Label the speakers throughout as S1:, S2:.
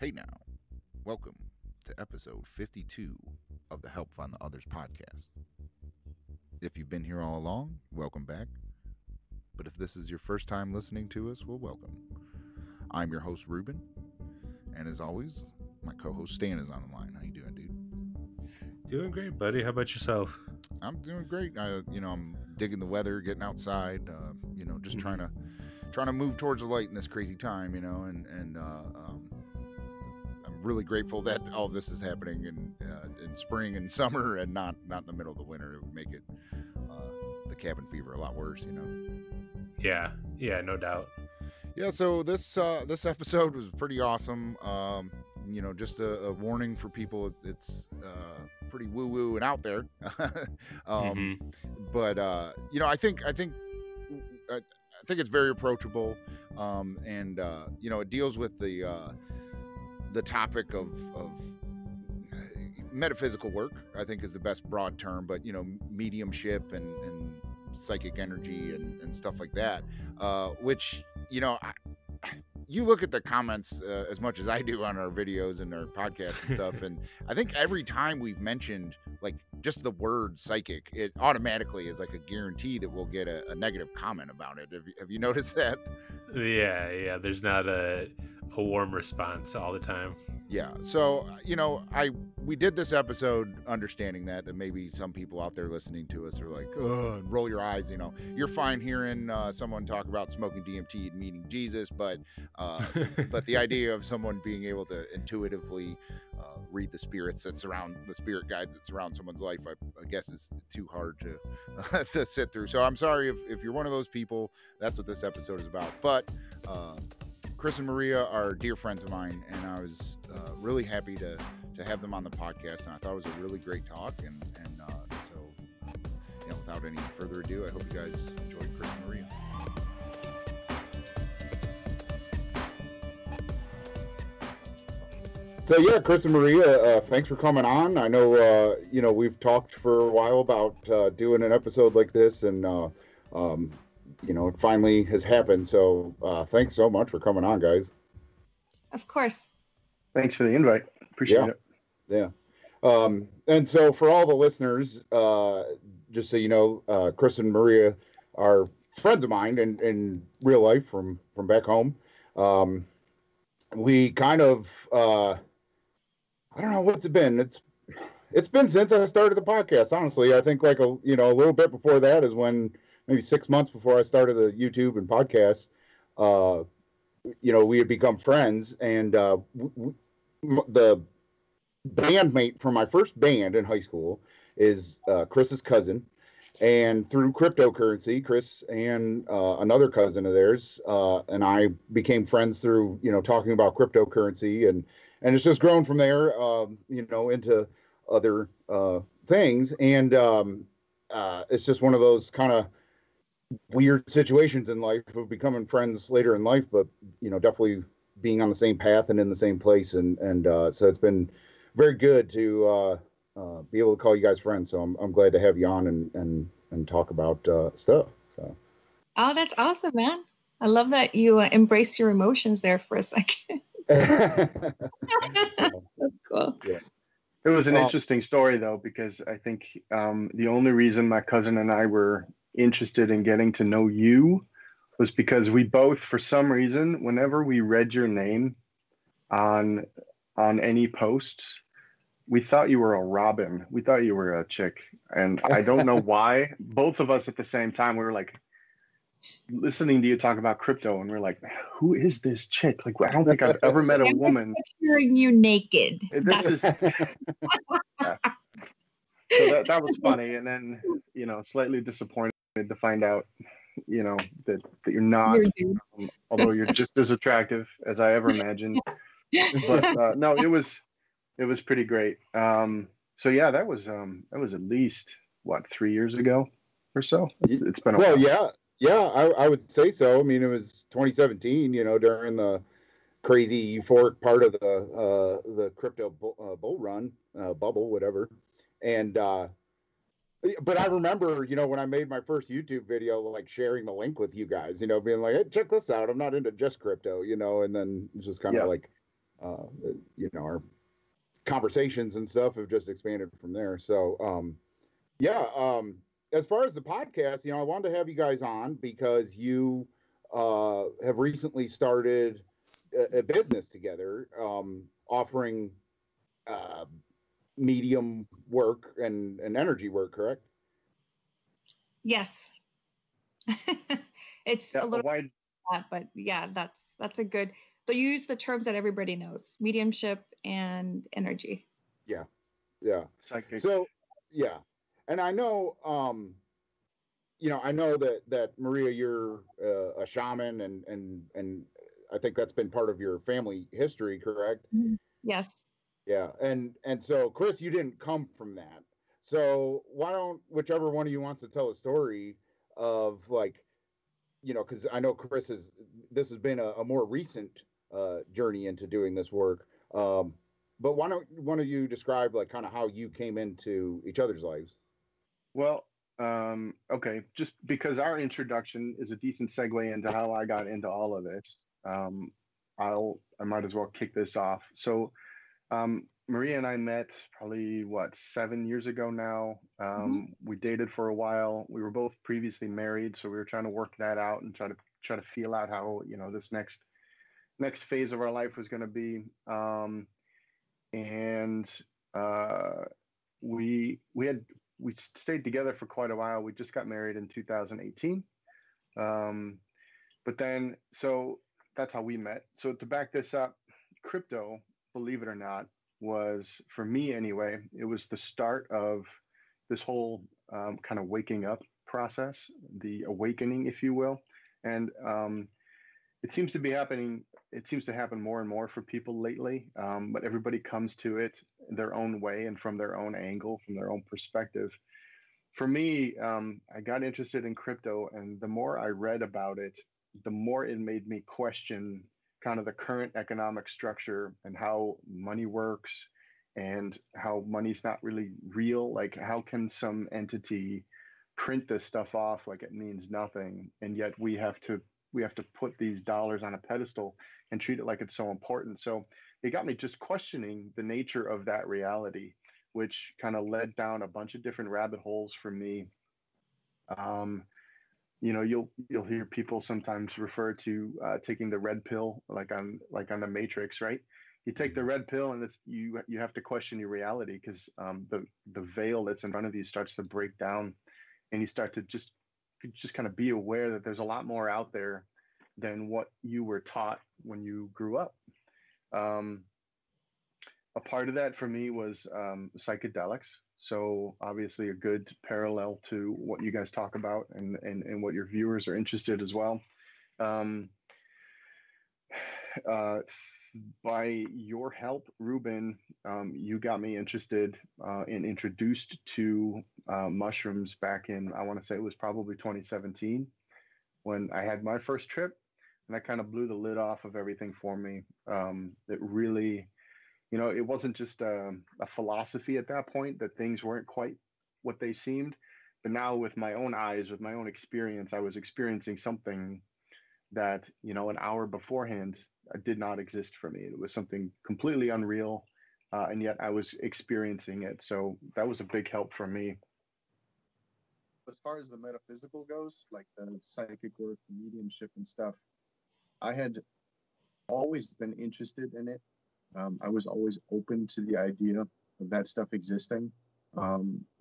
S1: Hey now, welcome to episode 52 of the Help Find the Others podcast. If you've been here all along, welcome back. But if this is your first time listening to us, well, welcome. I'm your host, Rubin, and as always, my co-host Stan is on the line. How you doing, dude?
S2: Doing great, buddy. How about yourself?
S1: I'm doing great. I'm digging the weather, getting outside. Just trying to move towards the light in this crazy time. And I'm really grateful that all this is happening in spring and summer, and not in the middle of the winter. It would make it the cabin fever a lot worse.
S2: Yeah, no doubt.
S1: Yeah. So this episode was pretty awesome. Just a warning for people. It's pretty woo woo and out there. But I think it's very approachable. It deals with the topic of metaphysical work, I think is the best broad term, but mediumship and psychic energy and stuff like that, which you look at the comments as much as I do on our videos and our podcasts and stuff, and I think every time we've mentioned like just the word psychic, it automatically is like a guarantee that we'll get a negative comment about it. Have you noticed that?
S2: Yeah. There's not a warm response all the time.
S1: Yeah. So, we did this episode understanding that maybe some people out there listening to us are like, ugh, roll your eyes. You're fine hearing someone talk about smoking DMT and meeting Jesus, but the idea of someone being able to intuitively read the spirits that surround the spirit guides that surround someone's life, I guess is too hard to to sit through. So I'm sorry if you're one of those people. That's what this episode is about. But Chris and Maria are dear friends of mine, and I was really happy to have them on the podcast, and I thought it was a really great talk, and without any further ado, I hope you guys enjoyed Chris and Maria. So yeah, Chris and Maria, thanks for coming on. I know we've talked for a while about doing an episode like this, and it finally has happened. So thanks so much for coming on, guys.
S3: Of course.
S4: Thanks for the invite. Appreciate it.
S1: Yeah. And so for all the listeners, just so you know, Chris and Maria are friends of mine in real life from back home. We kind of, I don't know what's it been. It's been since I started the podcast, honestly. I think like a little bit before that is when, maybe 6 months before I started the YouTube and podcast, we had become friends, and the bandmate from my first band in high school is Chris's cousin, and through cryptocurrency, Chris and another cousin of theirs and I became friends through talking about cryptocurrency, and it's just grown from there into other things, and it's just one of those kind of weird situations in life of becoming friends later in life, but definitely being on the same path and in the same place, and so it's been very good to be able to call you guys friends. So I'm glad to have you on and talk about stuff. So.
S3: Oh, that's awesome, man! I love that you embrace your emotions there for a second.
S1: That's
S3: cool.
S1: Yeah.
S4: It was an interesting story though, because I think the only reason my cousin and I were interested in getting to know you was because we both, for some reason, whenever we read your name on any posts, we thought you were a Robin. We thought you were a chick, and I don't know why. Both of us at the same time, we were like listening to you talk about crypto, and we're like, who is this chick? Like, I don't think I've ever met a woman.
S3: Picturing you naked.
S4: This is. Yeah. So that was funny, and then slightly disappointed to find out that you're not, although you're just as attractive as I ever imagined. But no, it was pretty great. So yeah, that was at least 3 years ago or so. It's been a while.
S1: Yeah, I would say so. I mean, it was 2017, during the crazy euphoric part of the crypto bull run, bubble, whatever. And but I remember, when I made my first YouTube video, like sharing the link with you guys, being like, hey, check this out. I'm not into just crypto, and then it's just kind of like our conversations and stuff have just expanded from there. So, as far as the podcast, I wanted to have you guys on because you have recently started a business together, offering medium work and energy work, correct?
S3: Yes. It's a little
S4: wide.
S3: But yeah, that's a good. So you use the terms that everybody knows: mediumship and energy.
S1: Yeah.
S4: Psychic.
S1: So, yeah, and I know, I know that Maria, you're a shaman, and I think that's been part of your family history, correct?
S3: Yes.
S1: Yeah, and so Chris, you didn't come from that. So why don't whichever one of you wants to tell a story of like, because I know this has been a more recent journey into doing this work. But why don't one of you describe like kind of how you came into each other's lives?
S4: Well, okay, just because our introduction is a decent segue into how I got into all of this, I might as well kick this off. So, Maria and I met probably 7 years ago now. We dated for a while. We were both previously married, so we were trying to work that out and try to feel out how this next phase of our life was going to be. And we stayed together for quite a while. We just got married in 2018. But then, so that's how we met. So to back this up, crypto, believe it or not, was, for me anyway, it was the start of this whole kind of waking up process, the awakening, if you will. And it seems to be happening. It seems to happen more and more for people lately, but everybody comes to it their own way and from their own angle, from their own perspective. For me, I got interested in crypto, and the more I read about it, the more it made me question kind of the current economic structure and how money works and how money's not really real. Like, how can some entity print this stuff off like it means nothing, and yet we have to put these dollars on a pedestal and treat it like it's so important. So it got me just questioning the nature of that reality, which kind of led down a bunch of different rabbit holes for me. You'll hear people sometimes refer to taking the red pill, like on the Matrix, right? You take the red pill, and you have to question your reality because the veil that's in front of you starts to break down, and you start to just kind of be aware that there's a lot more out there than what you were taught when you grew up. A part of that for me was psychedelics. So obviously a good parallel to what you guys talk about and what your viewers are interested as well. By your help, Rubin, you got me interested and introduced to mushrooms back in, I want to say it was probably 2017 when I had my first trip, and that kind of blew the lid off of everything for me. It really, it wasn't just a philosophy at that point that things weren't quite what they seemed, but now with my own eyes, with my own experience, I was experiencing something that, an hour beforehand did not exist for me. It was something completely unreal, and yet I was experiencing it. So that was a big help for me.
S5: As far as the metaphysical goes, like the psychic work, the mediumship and stuff, I had always been interested in it. I was always open to the idea of that stuff existing.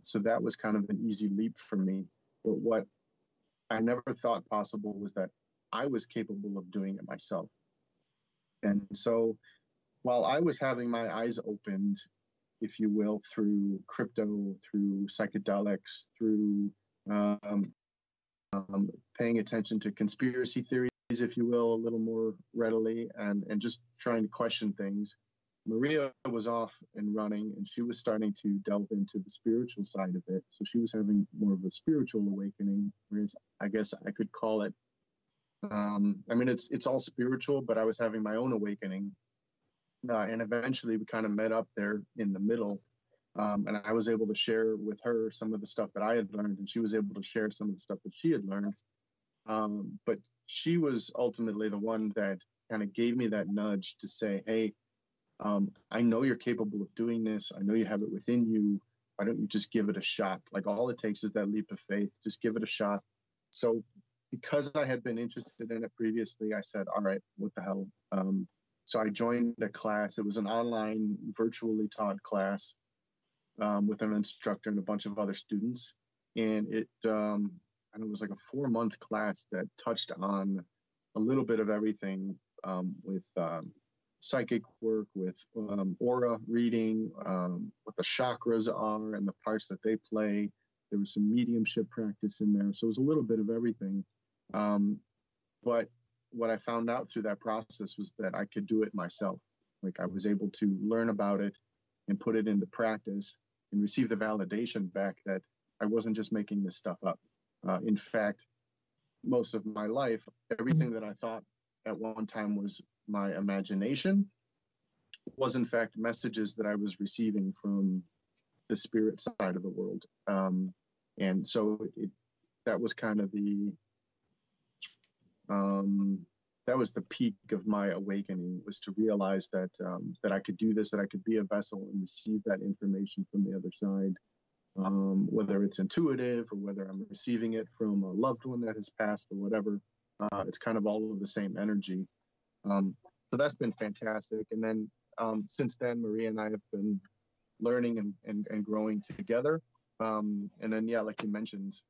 S5: So that was kind of an easy leap for me. But what I never thought possible was that I was capable of doing it myself. And so while I was having my eyes opened, if you will, through crypto, through psychedelics, through paying attention to conspiracy theories, if you will, a little more readily, and just trying to question things, Maria was off and running, and she was starting to delve into the spiritual side of it. So she was having more of a spiritual awakening, whereas I guess I could call it, it's all spiritual, but I was having my own awakening. And eventually we kind of met up there in the middle. And I was able to share with her some of the stuff that I had learned, and she was able to share some of the stuff that she had learned. But she was ultimately the one that kind of gave me that nudge to say, hey, I know you're capable of doing this. I know you have it within you. Why don't you just give it a shot? Like, all it takes is that leap of faith. Just give it a shot. So because I had been interested in it previously, I said, all right, what the hell? So I joined a class. It was an online, virtually taught class with an instructor and a bunch of other students. And it was like a 4-month class that touched on a little bit of everything, with psychic work, with aura reading, what the chakras are and the parts that they play. There was some mediumship practice in there. So it was a little bit of everything. But what I found out through that process was that I could do it myself. Like, I was able to learn about it and put it into practice and receive the validation back that I wasn't just making this stuff up. In fact, most of my life, everything that I thought at one time was my imagination was in fact messages that I was receiving from the spirit side of the world. And so that was kind of that was the peak of my awakening, was to realize that that I could do this, that I could be a vessel and receive that information from the other side, whether it's intuitive or whether I'm receiving it from a loved one that has passed or whatever. It's kind of all of the same energy. So that's been fantastic. And then since then, Maria and I have been learning and growing together. And then, yeah, like you mentioned,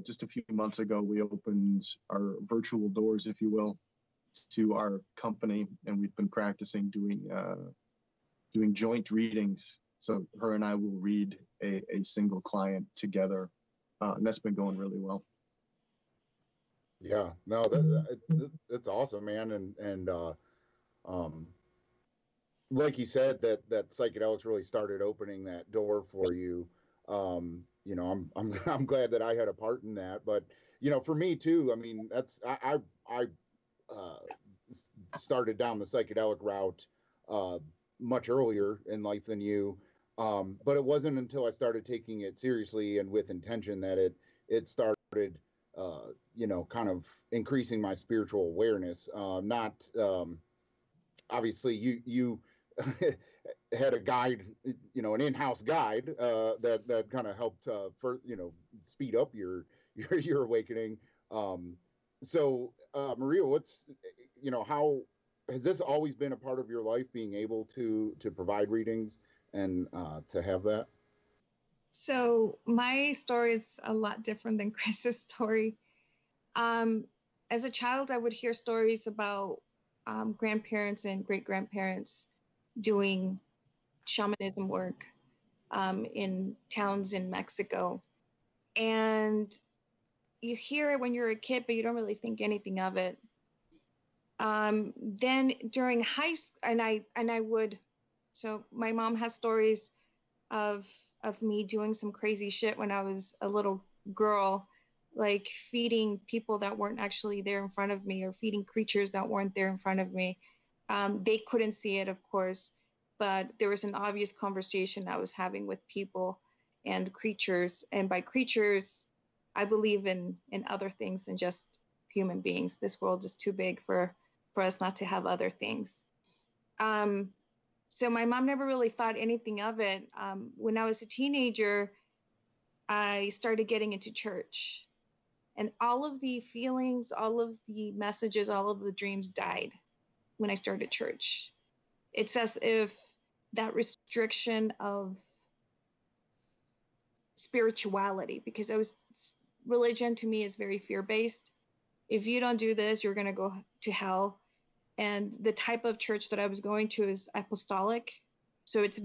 S5: just a few months ago, we opened our virtual doors, if you will, to our company, and we've been practicing doing joint readings. So her and I will read a single client together, and that's been going really well.
S1: Yeah, no, that's awesome, man. And like you said, that psychedelics really started opening that door for you. You know, I'm glad that I had a part in that. But you know, for me too, I mean, that's I started down the psychedelic route much earlier in life than you. But it wasn't until I started taking it seriously and with intention that it started, you know, kind of increasing my spiritual awareness. Not obviously you had a guide, you know, an in-house guide that kind of helped for, you know, speed up your awakening. So Maria, what's, you know, how has this always been a part of your life, being able to provide readings and to have that?
S3: So my story is a lot different than Chris's story. As a child, I would hear stories about grandparents and great-grandparents doing shamanism work in towns in Mexico. And you hear it when you're a kid, but you don't really think anything of it. Then during high school, and I would, so my mom has stories of me doing some crazy shit when I was a little girl, like feeding people that weren't actually there in front of me, or feeding creatures that weren't there in front of me. They couldn't see it, of course, but there was an obvious conversation I was having with people and creatures. And by creatures, I believe in other things than just human beings. This world is too big for us not to have other things. So my mom never really thought anything of it. When I was a teenager, I started getting into church, and all of the feelings, all of the messages, all of the dreams died when I started church. It's as if that restriction of spirituality, because religion to me is very fear-based. If you don't do this, you're going to go to hell. And the type of church that I was going to is apostolic. So it's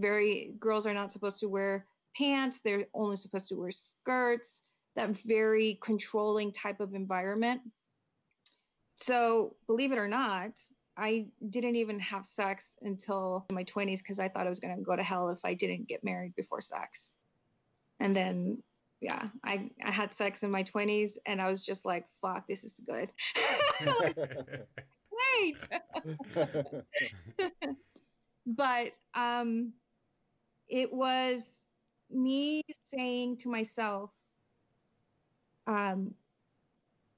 S3: girls are not supposed to wear pants. They're only supposed to wear skirts, that very controlling type of environment. So believe it or not, I didn't even have sex until my 20s, because I thought I was going to go to hell if I didn't get married before sex. And then, yeah, I had sex in my 20s, and I was just like, fuck, this is good. Wait. But it was me saying to myself,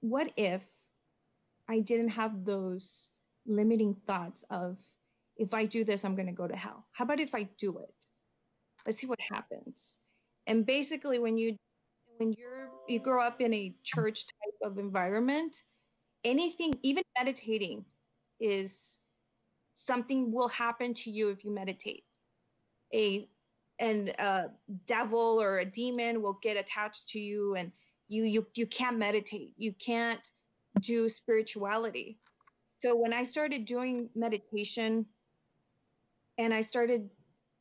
S3: what if I didn't have those limiting thoughts of if I do this, I'm going to go to hell. How about if I do it? Let's see what happens. And basically, when you grow up in a church type of environment, anything, even meditating, is something will happen to you if you meditate. A devil or a demon will get attached to you, and you can't meditate. You can't do spirituality. So when I started doing meditation and I started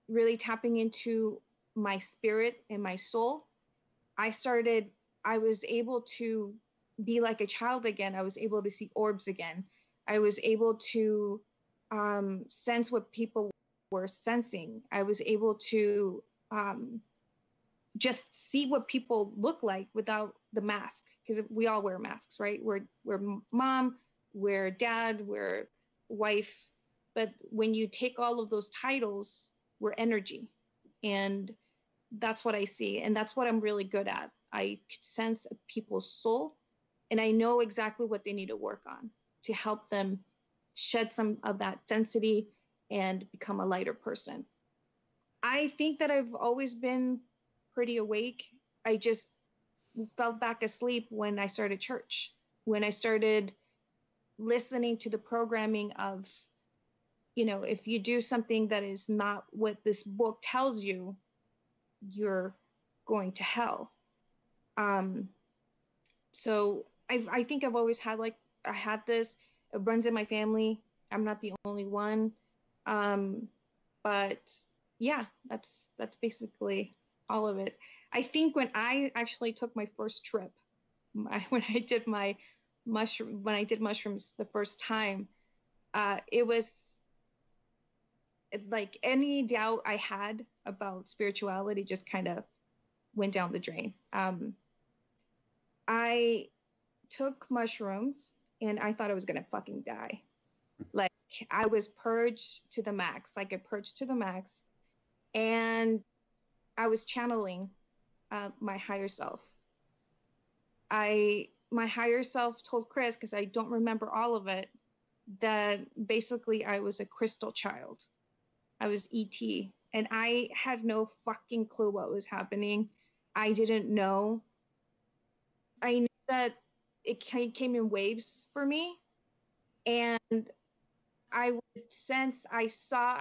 S3: really tapping into my spirit and my soul, I was able to be like a child again. I was able to see orbs again. I was able to sense what people were sensing. I was able to just see what people look like without the mask, because we all wear masks, right? We're mom, we're dad, we're wife. But when you take all of those titles, we're energy. And that's what I see. And that's what I'm really good at. I could sense people's soul, and I know exactly what they need to work on to help them shed some of that density and become a lighter person. I think that I've always been pretty awake. I just fell back asleep when I started church, when I started listening to the programming of, if you do something that is not what this book tells you, you're going to hell. So I think I've always had I had this. It runs in my family. I'm not the only one. But yeah, that's basically all of it. I think when I actually took my first trip, when I did mushrooms the first time, it was like any doubt I had about spirituality just kind of went down the drain. I took mushrooms and I thought I was gonna fucking die. Like, I was purged to the max. Like, I purged to the max, and I was channeling my higher self. My higher self told Chris, because I don't remember all of it, that basically I was a crystal child. I was ET, and I had no fucking clue what was happening. I didn't know. I knew that it came in waves for me, and I would sense, I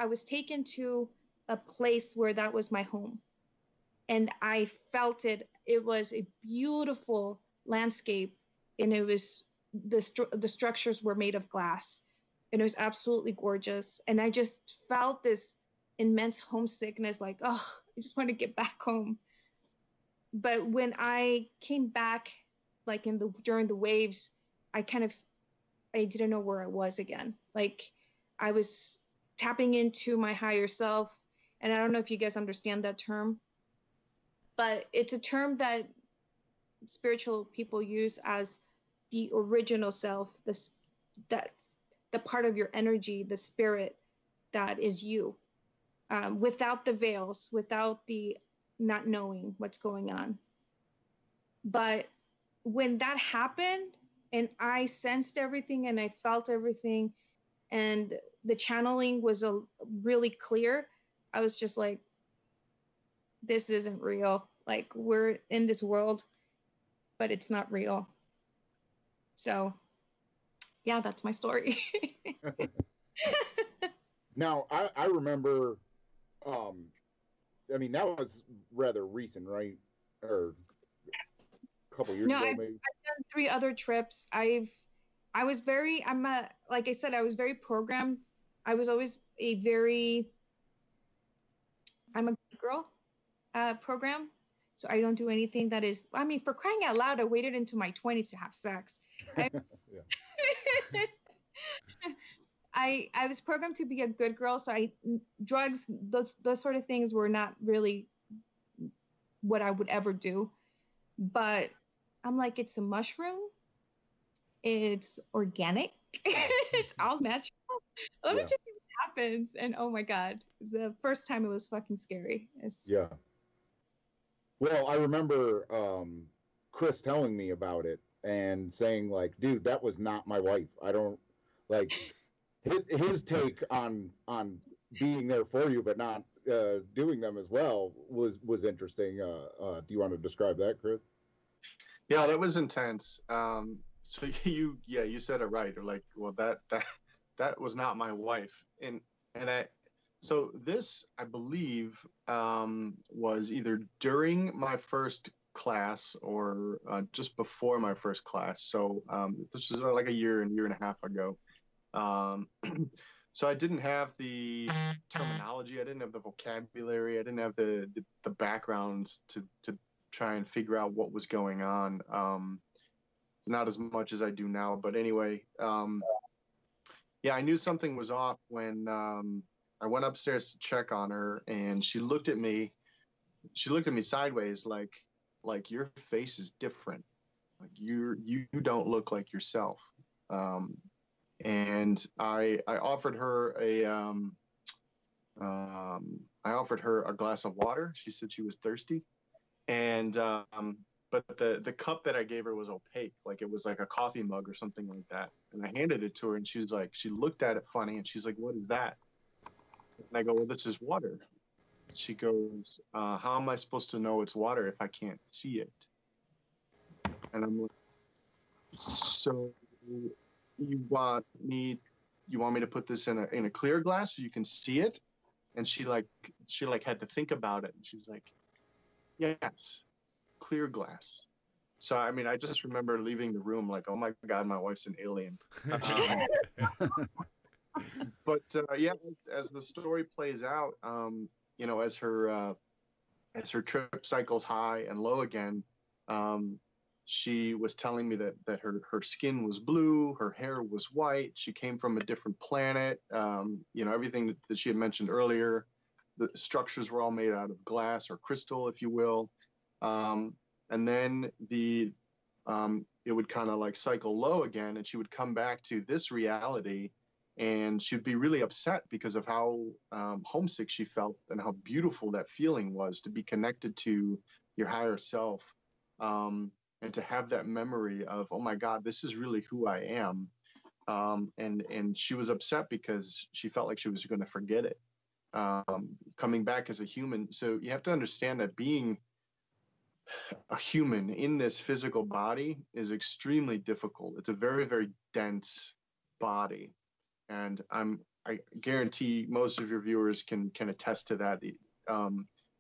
S3: was taken to a place where that was my home, and I felt it. It was a beautiful landscape, and it was the structures were made of glass, and it was absolutely gorgeous. And I just felt this immense homesickness, like, oh, I just want to get back home. But when I came back, like during the waves, I didn't know where I was again. Like, I was tapping into my higher self. And I don't know if you guys understand that term, but it's a term that spiritual people use as the original self, the part of your energy, the spirit that is you, without the veils, without the not knowing what's going on. But when that happened and I sensed everything and I felt everything and the channeling was really clear, I was just like, this isn't real. Like, we're in this world, but it's not real. So yeah, that's my story.
S1: Now, I remember, I mean, that was rather recent, right? Or a couple years ago, maybe?
S3: I've done 3 other trips. like I said, I was very programmed. I was always I'm a good girl program. So I don't do anything that is, I mean, for crying out loud, I waited into my 20s to have sex. I was programmed to be a good girl. So drugs, those sort of things were not really what I would ever do. But I'm like, it's a mushroom. It's organic. It's all natural. Let me just see what happens. And oh my God, the first time it was fucking scary.
S1: Yeah. Well, I remember Chris telling me about it and saying, like, dude, that was not my wife. I don't, like, his take on being there for you but not doing them as well was interesting. Do you want to describe that, Chris?
S5: Yeah, that was intense. So you said it right. Or like, well, that was not my wife, so this, I believe, was either during my first class or just before my first class. So this was like a year and a half ago. Um, so I didn't have the terminology, I didn't have the vocabulary, I didn't have the backgrounds to try and figure out what was going on. Not as much as I do now, but anyway, yeah, I knew something was off when I went upstairs to check on her, and she looked at me. She looked at me sideways, like your face is different. Like you don't look like yourself. And I offered her a glass of water. She said she was thirsty, and but the cup that I gave her was opaque, like it was like a coffee mug or something like that. And I handed it to her, and she was like, she looked at it funny, and she's like, "What is that?" And I go, "Well, this is water." She goes, "How am I supposed to know it's water if I can't see it?" And I'm like, "So you want me to put this in a clear glass so you can see it?" And she had to think about it, and she's like, "Yes, clear glass." So I mean, I just remember leaving the room like, "Oh my God, my wife's an alien." But yeah, as the story plays out, you know, as her trip cycles high and low again, she was telling me that her skin was blue, her hair was white, she came from a different planet. You know, everything that she had mentioned earlier, the structures were all made out of glass or crystal, if you will. And then it would kind of like cycle low again, and she would come back to this reality, and she'd be really upset because of how homesick she felt and how beautiful that feeling was to be connected to your higher self, and to have that memory of, oh my God, this is really who I am. And she was upset because she felt like she was going to forget it, coming back as a human. So you have to understand that being a human in this physical body is extremely difficult. It's a very, very dense body. And I guarantee most of your viewers can attest to that.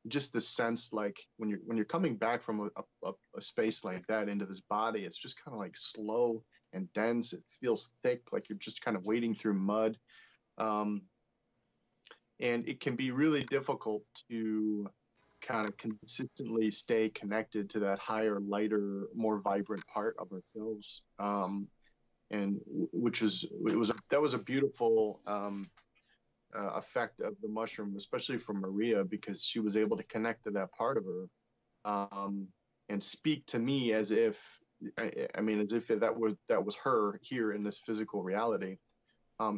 S5: Just the sense, like when you're coming back from a space like that into this body, it's just kind of like slow and dense. It feels thick, like you're just kind of wading through mud. And it can be really difficult to kind of consistently stay connected to that higher, lighter, more vibrant part of ourselves. And that was a beautiful effect of the mushroom, especially for Maria, because she was able to connect to that part of her, and speak to me as if, I mean, as if that was her here in this physical reality.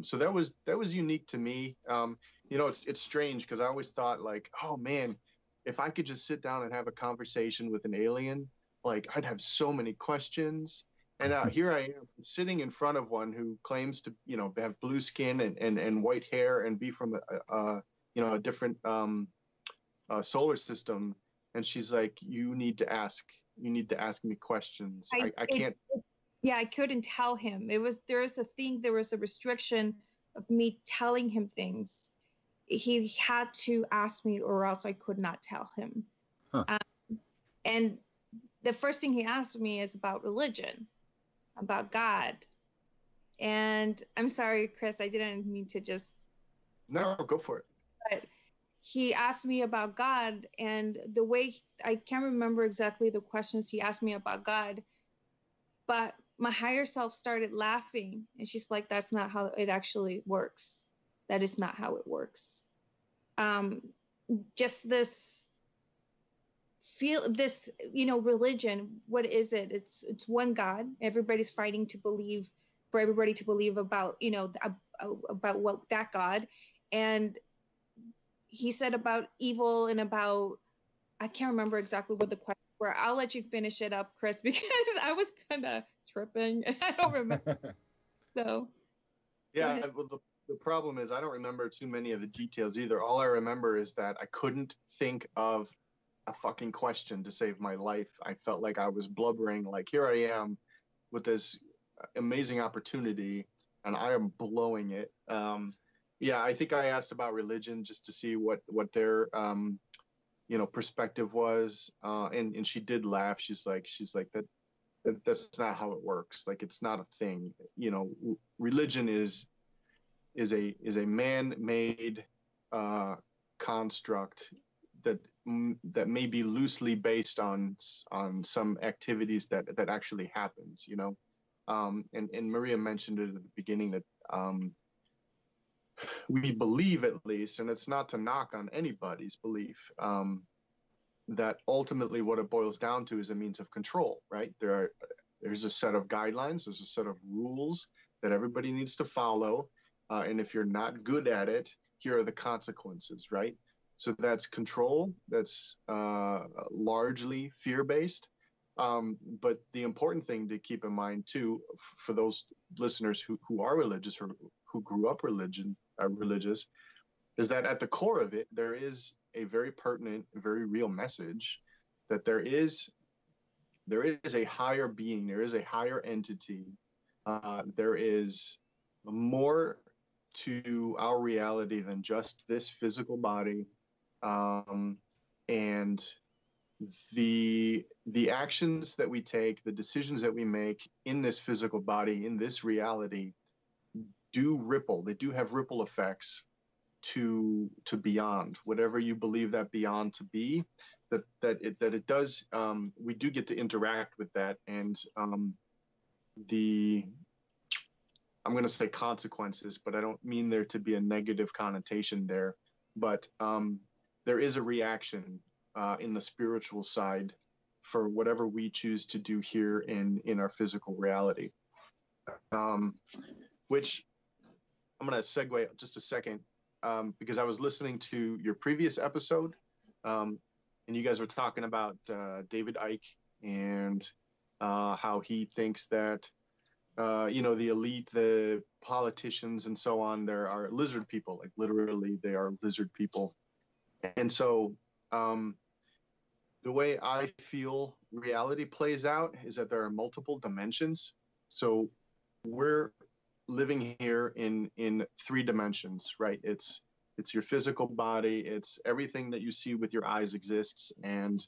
S5: So that was unique to me. You know, it's strange because I always thought like, oh man, if I could just sit down and have a conversation with an alien, like I'd have so many questions. And here I am sitting in front of one who claims to, you know, have blue skin and white hair and be from a different solar system. And she's like, you need to ask me questions. I can't.
S3: Yeah, I couldn't tell him. There was a restriction of me telling him things. He had to ask me or else I could not tell him.
S1: Huh.
S3: And the first thing he asked me is about religion, about God. And I'm sorry, Chris, I didn't mean to just...
S5: No, go for it.
S3: But he asked me about God, and the way, I can't remember exactly the questions he asked me about God, but my higher self started laughing, and she's like, that's not how it actually works. That is not how it works. Just this religion, what is it? It's one God. Everybody's fighting for everybody to believe about, about what that God. And he said about evil and about, I can't remember exactly what the question were. I'll let you finish it up, Chris, because I was kind of tripping and I don't remember. So
S5: yeah, well, the problem is I don't remember too many of the details either. All I remember is that I couldn't think of a fucking question to save my life. I felt like I was blubbering, like here I am with this amazing opportunity and I am blowing it. Yeah, I think I asked about religion just to see what their perspective was, and she did laugh. She's like that's not how it works. Like it's not a thing. Religion is a man-made construct that may be loosely based on some activities that actually happens. And Maria mentioned it at the beginning that we believe, at least, and it's not to knock on anybody's belief, that ultimately what it boils down to is a means of control, right? There's a set of guidelines, there's a set of rules that everybody needs to follow. And if you're not good at it, here are the consequences, right? So that's control, that's largely fear-based. But the important thing to keep in mind too, for those listeners who are religious or who grew up religious, is that at the core of it, there is a very pertinent, very real message that there is a higher being, there is a higher entity, there is more to our reality than just this physical body, and the actions that we take, the decisions that we make in this physical body, in this reality, do ripple. They do have ripple effects to beyond, whatever you believe that beyond to be. That it does. We do get to interact with that, and I'm going to say consequences, but I don't mean there to be a negative connotation there. But there is a reaction in the spiritual side for whatever we choose to do here in our physical reality. Which I'm going to segue just a second, because I was listening to your previous episode, and you guys were talking about David Icke and how he thinks that the elite, the politicians and so on, there are lizard people, like literally they are lizard people. And so the way I feel reality plays out is that there are multiple dimensions. So we're living here in 3 dimensions, right? It's your physical body, it's everything that you see with your eyes exists, and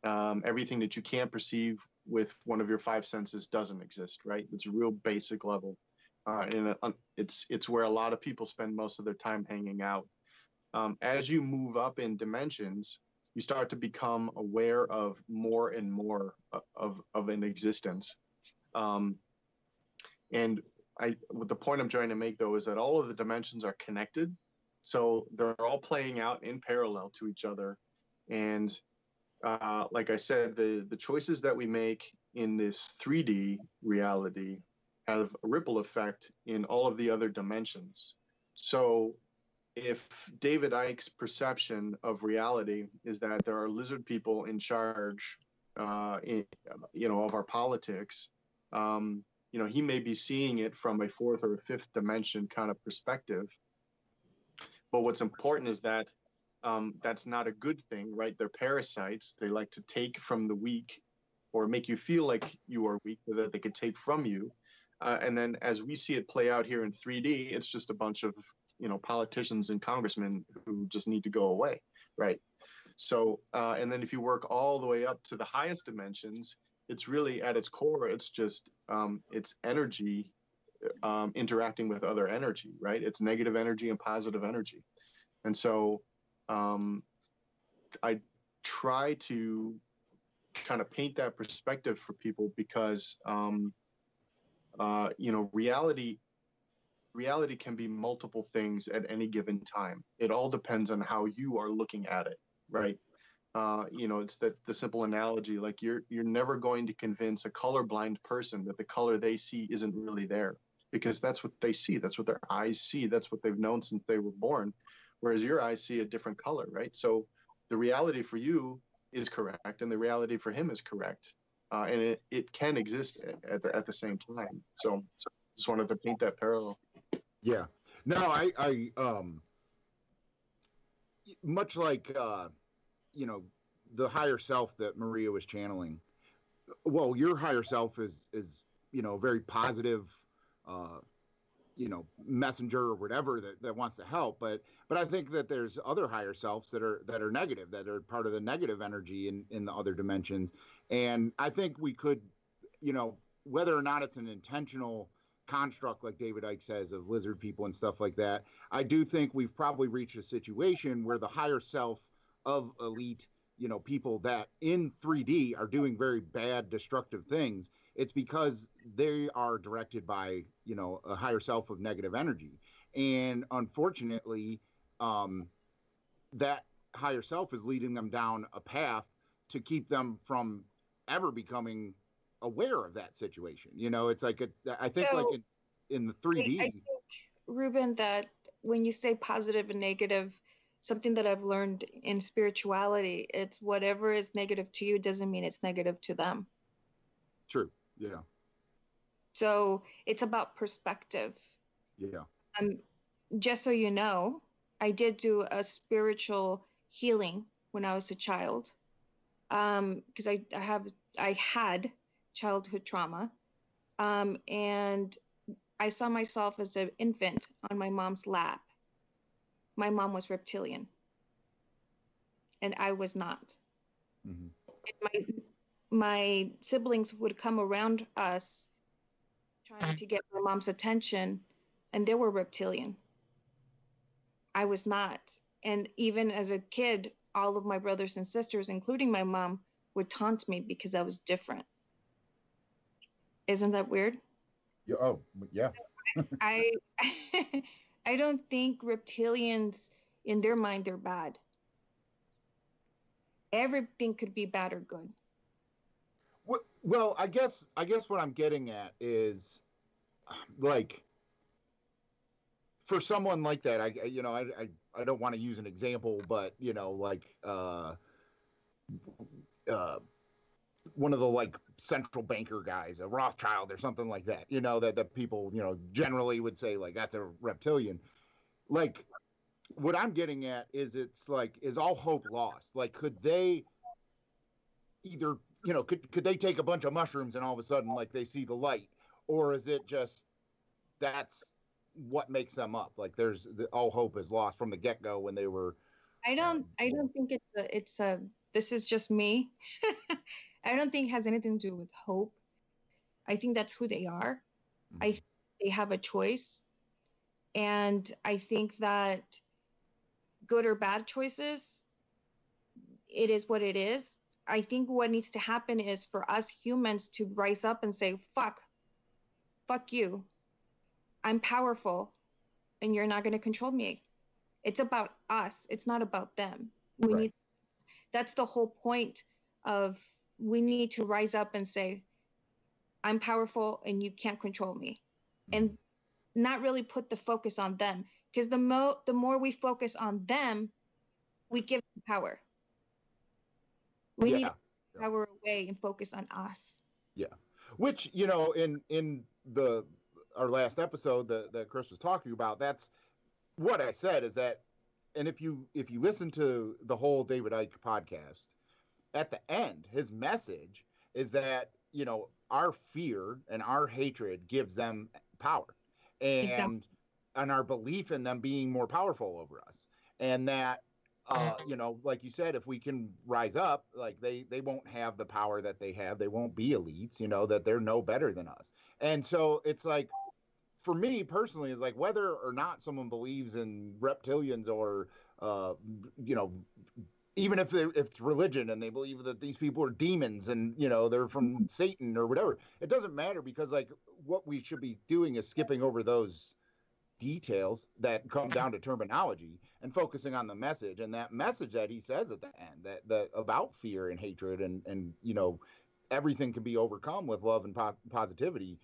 S5: everything that you can't perceive with one of your 5 senses doesn't exist, right? It's a real basic level, and it's where a lot of people spend most of their time hanging out. As you move up in dimensions, you start to become aware of more and more of an existence. And the point I'm trying to make, though, is that all of the dimensions are connected. So they're all playing out in parallel to each other. And like I said, the choices that we make in this 3D reality have a ripple effect in all of the other dimensions. So if David Icke's perception of reality is that there are lizard people in charge, of our politics, he may be seeing it from a 4th or a 5th dimension kind of perspective. But what's important is that that's not a good thing, right? They're parasites. They like to take from the weak or make you feel like you are weak so that they could take from you. And then as we see it play out here in 3D, it's just a bunch of politicians and congressmen who just need to go away, right? So, and then if you work all the way up to the highest dimensions, it's really at its core, it's just, it's energy interacting with other energy, right? It's negative energy and positive energy. And so I try to kind of paint that perspective for people because, reality can be multiple things at any given time. It all depends on how you are looking at it, right? It's the simple analogy, like you're never going to convince a colorblind person that the color they see isn't really there, because that's what they see. That's what their eyes see. That's what they've known since they were born. Whereas your eyes see a different color, right? So the reality for you is correct, and the reality for him is correct. And it can exist at the same time. So just wanted to paint that parallel.
S1: Yeah. No, I much like you know, the higher self that Maria was channeling. Well, your higher self is you know, very positive, uh, you know, messenger or whatever that wants to help. But I think that there's other higher selves that are negative, that are part of the negative energy in the other dimensions. And I think we could, you know, whether or not it's an intentional construct, like David Icke says, of lizard people and stuff like that, I do think we've probably reached a situation where the higher self of elite, you know, people that in 3D are doing very bad, destructive things, it's because they are directed by, you know, a higher self of negative energy. And unfortunately, that higher self is leading them down a path to keep them from ever becoming aware of that situation. You know, it's like I think like
S3: So
S1: in the
S3: I
S1: 3D.
S3: think, Ruben, that when you say positive and negative, something that I've learned in spirituality, it's whatever is negative to you doesn't mean it's negative to them.
S1: True. Yeah.
S3: So it's about perspective.
S1: Yeah.
S3: Just so you know, I did do a spiritual healing when I was a child, because I had childhood trauma, and I saw myself as an infant on my mom's lap. My mom was reptilian, and I was not.
S1: Mm-hmm.
S3: And my siblings would come around us trying to get my mom's attention, and they were reptilian. I was not. And even as a kid, all of my brothers and sisters, including my mom, would taunt me because I was different. Isn't that weird?
S1: Yeah. Oh, yeah.
S3: I I don't think reptilians in their mind they're bad. Everything could be bad or good.
S1: Well, I guess what I'm getting at is like for someone like that, you know, I don't want to use an example, but you know, like one of the like central banker guys, a Rothschild or something like that, you know, that people, you know, generally would say like that's a reptilian. Like what I'm getting at is it's like, is all hope lost? Like, could they either, you know, could they take a bunch of mushrooms and all of a sudden like they see the light, or is it just that's what makes them up? Like all hope is lost from the get go when they were.
S3: I don't think it's a this is just me. I don't think it has anything to do with hope. I think that's who they are.
S1: Mm-hmm.
S3: I think they have a choice. And I think that good or bad choices, it is what it is. I think what needs to happen is for us humans to rise up and say, fuck you. I'm powerful and you're not going to control me. It's about us. It's not about them. That's the whole point of we need to rise up and say, I'm powerful and you can't control me. Mm-hmm. And not really put the focus on them, because the more we focus on them, we give them power. We need to take power away and focus on us.
S1: Yeah, which, you know, in our last episode that Chris was talking about, that's what I said is that, and if you listen to the whole David Icke podcast, at the end, his message is that, you know, our fear and our hatred gives them power. And our belief in them being more powerful over us, and that you know, like you said, if we can rise up, like they won't have the power that they have, they won't be elites, you know, that they're no better than us. And so it's like, for me personally, is like whether or not someone believes in reptilians or you know, even if it's religion and they believe that these people are demons and, you know, they're from Satan or whatever, it doesn't matter, because like what we should be doing is skipping over those details that come down to terminology and focusing on the message, and that message that he says at the end, that about fear and hatred and you know, everything can be overcome with love and positivity.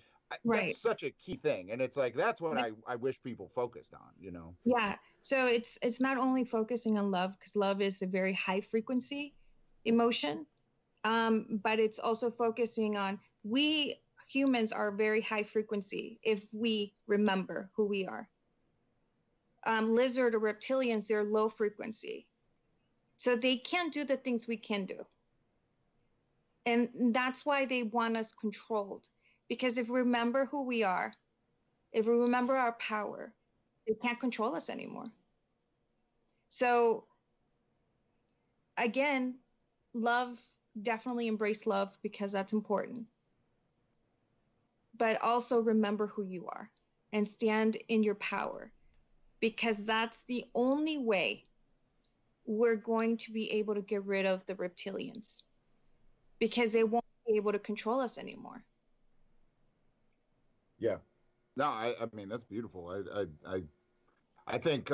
S1: That's such a key thing, and it's like that's what I wish people focused on, you know.
S3: Yeah, so it's not only focusing on love, because love is a very high frequency emotion, but it's also focusing on, we humans are very high frequency if we remember who we are. lizard or reptilians, they're low frequency. So they can't do the things we can do. And that's why they want us controlled. Because if we remember who we are, if we remember our power, they can't control us anymore. So again, love, definitely embrace love because that's important. But also remember who you are and stand in your power, because that's the only way we're going to be able to get rid of the reptilians, because they won't be able to control us anymore.
S1: Yeah. No, I mean, that's beautiful. I think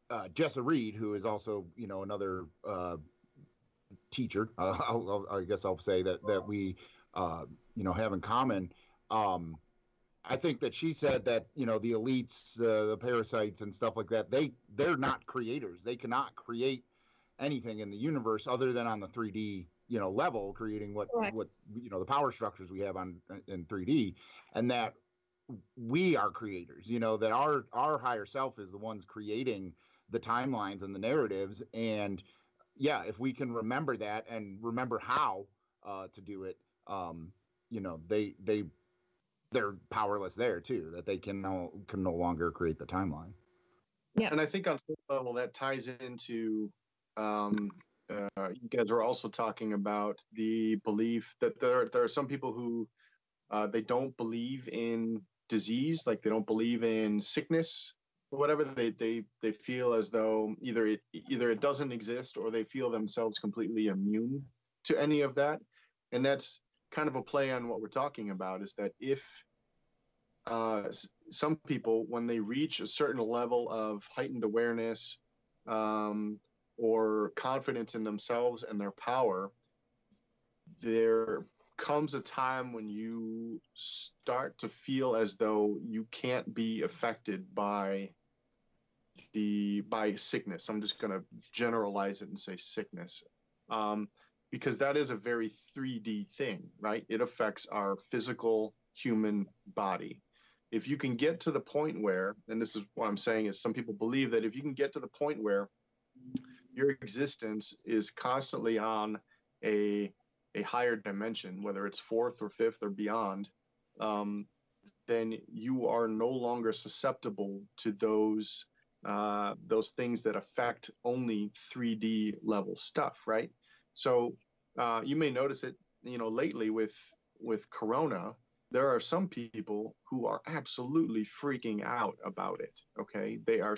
S1: Jessa Reed, who is also, you know, another teacher, I guess I'll say that we, you know, have in common. I think that she said that, you know, the elites, the parasites and stuff like that, they're not creators. They cannot create anything in the universe other than on the 3D, you know, level, creating what you know, the power structures we have on in 3D, and that we are creators, you know, that our higher self is the ones creating the timelines and the narratives. And yeah, if we can remember that and remember how to do it, you know, they're powerless there too, that they can no longer create the timeline.
S3: Yeah.
S5: And I think on some level that ties into you guys are also talking about the belief that there are some people who they don't believe in disease, like they don't believe in sickness or whatever. They feel as though either it doesn't exist, or they feel themselves completely immune to any of that. And that's kind of a play on what we're talking about, is that if some people, when they reach a certain level of heightened awareness or confidence in themselves and their power, there comes a time when you start to feel as though you can't be affected by sickness. I'm just going to generalize it and say sickness, because that is a very 3D thing, right? It affects our physical human body. If you can get to the point where, and this is what I'm saying, is some people believe that if you can get to the point where your existence is constantly on a higher dimension, whether it's fourth or fifth or beyond, then you are no longer susceptible to those things that affect only 3D level stuff, right? So you may notice it, you know, lately with Corona, there are some people who are absolutely freaking out about it. Okay, they are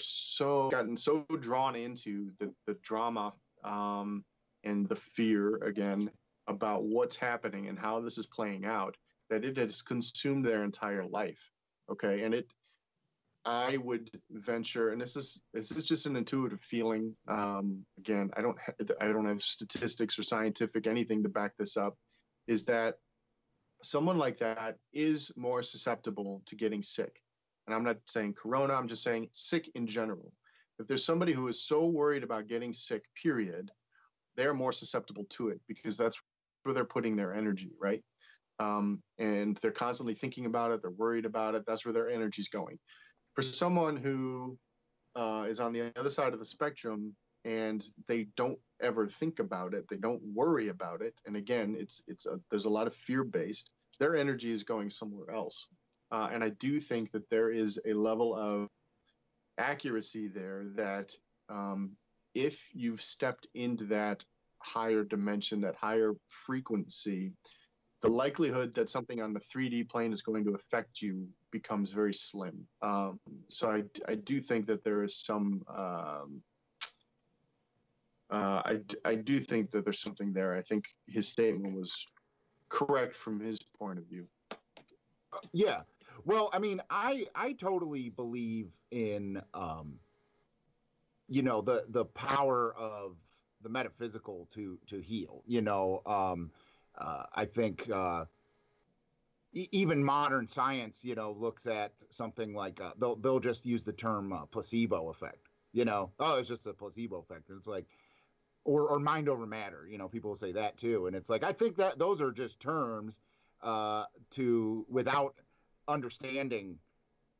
S5: gotten so drawn into the drama and the fear again about what's happening and how this is playing out, that it has consumed their entire life. Okay, and I would venture, and this is just an intuitive feeling. Again, I don't have statistics or scientific anything to back this up. Is that someone like that is more susceptible to getting sick? And I'm not saying corona. I'm just saying sick in general. If there's somebody who is so worried about getting sick, period, they're more susceptible to it, because that's where they're putting their energy, right? And they're constantly thinking about it. They're worried about it. That's where their energy's going. For someone who is on the other side of the spectrum and they don't ever think about it, they don't worry about it, and again, there's a lot of fear-based, their energy is going somewhere else. And I do think that there is a level of accuracy there that if you've stepped into that higher dimension, that higher frequency, the likelihood that something on the 3D plane is going to affect you becomes very slim. So I do think that there is some, I do think that there's something there. I think his statement was correct from his point of view.
S1: Yeah. Well, I mean, I totally believe in, you know, the power of the metaphysical to heal, you know. I think even modern science, you know, looks at something like they'll just use the term placebo effect. You know, oh, it's just a placebo effect. And it's like, or mind over matter. You know, people will say that too. And it's like, I think that those are just terms without understanding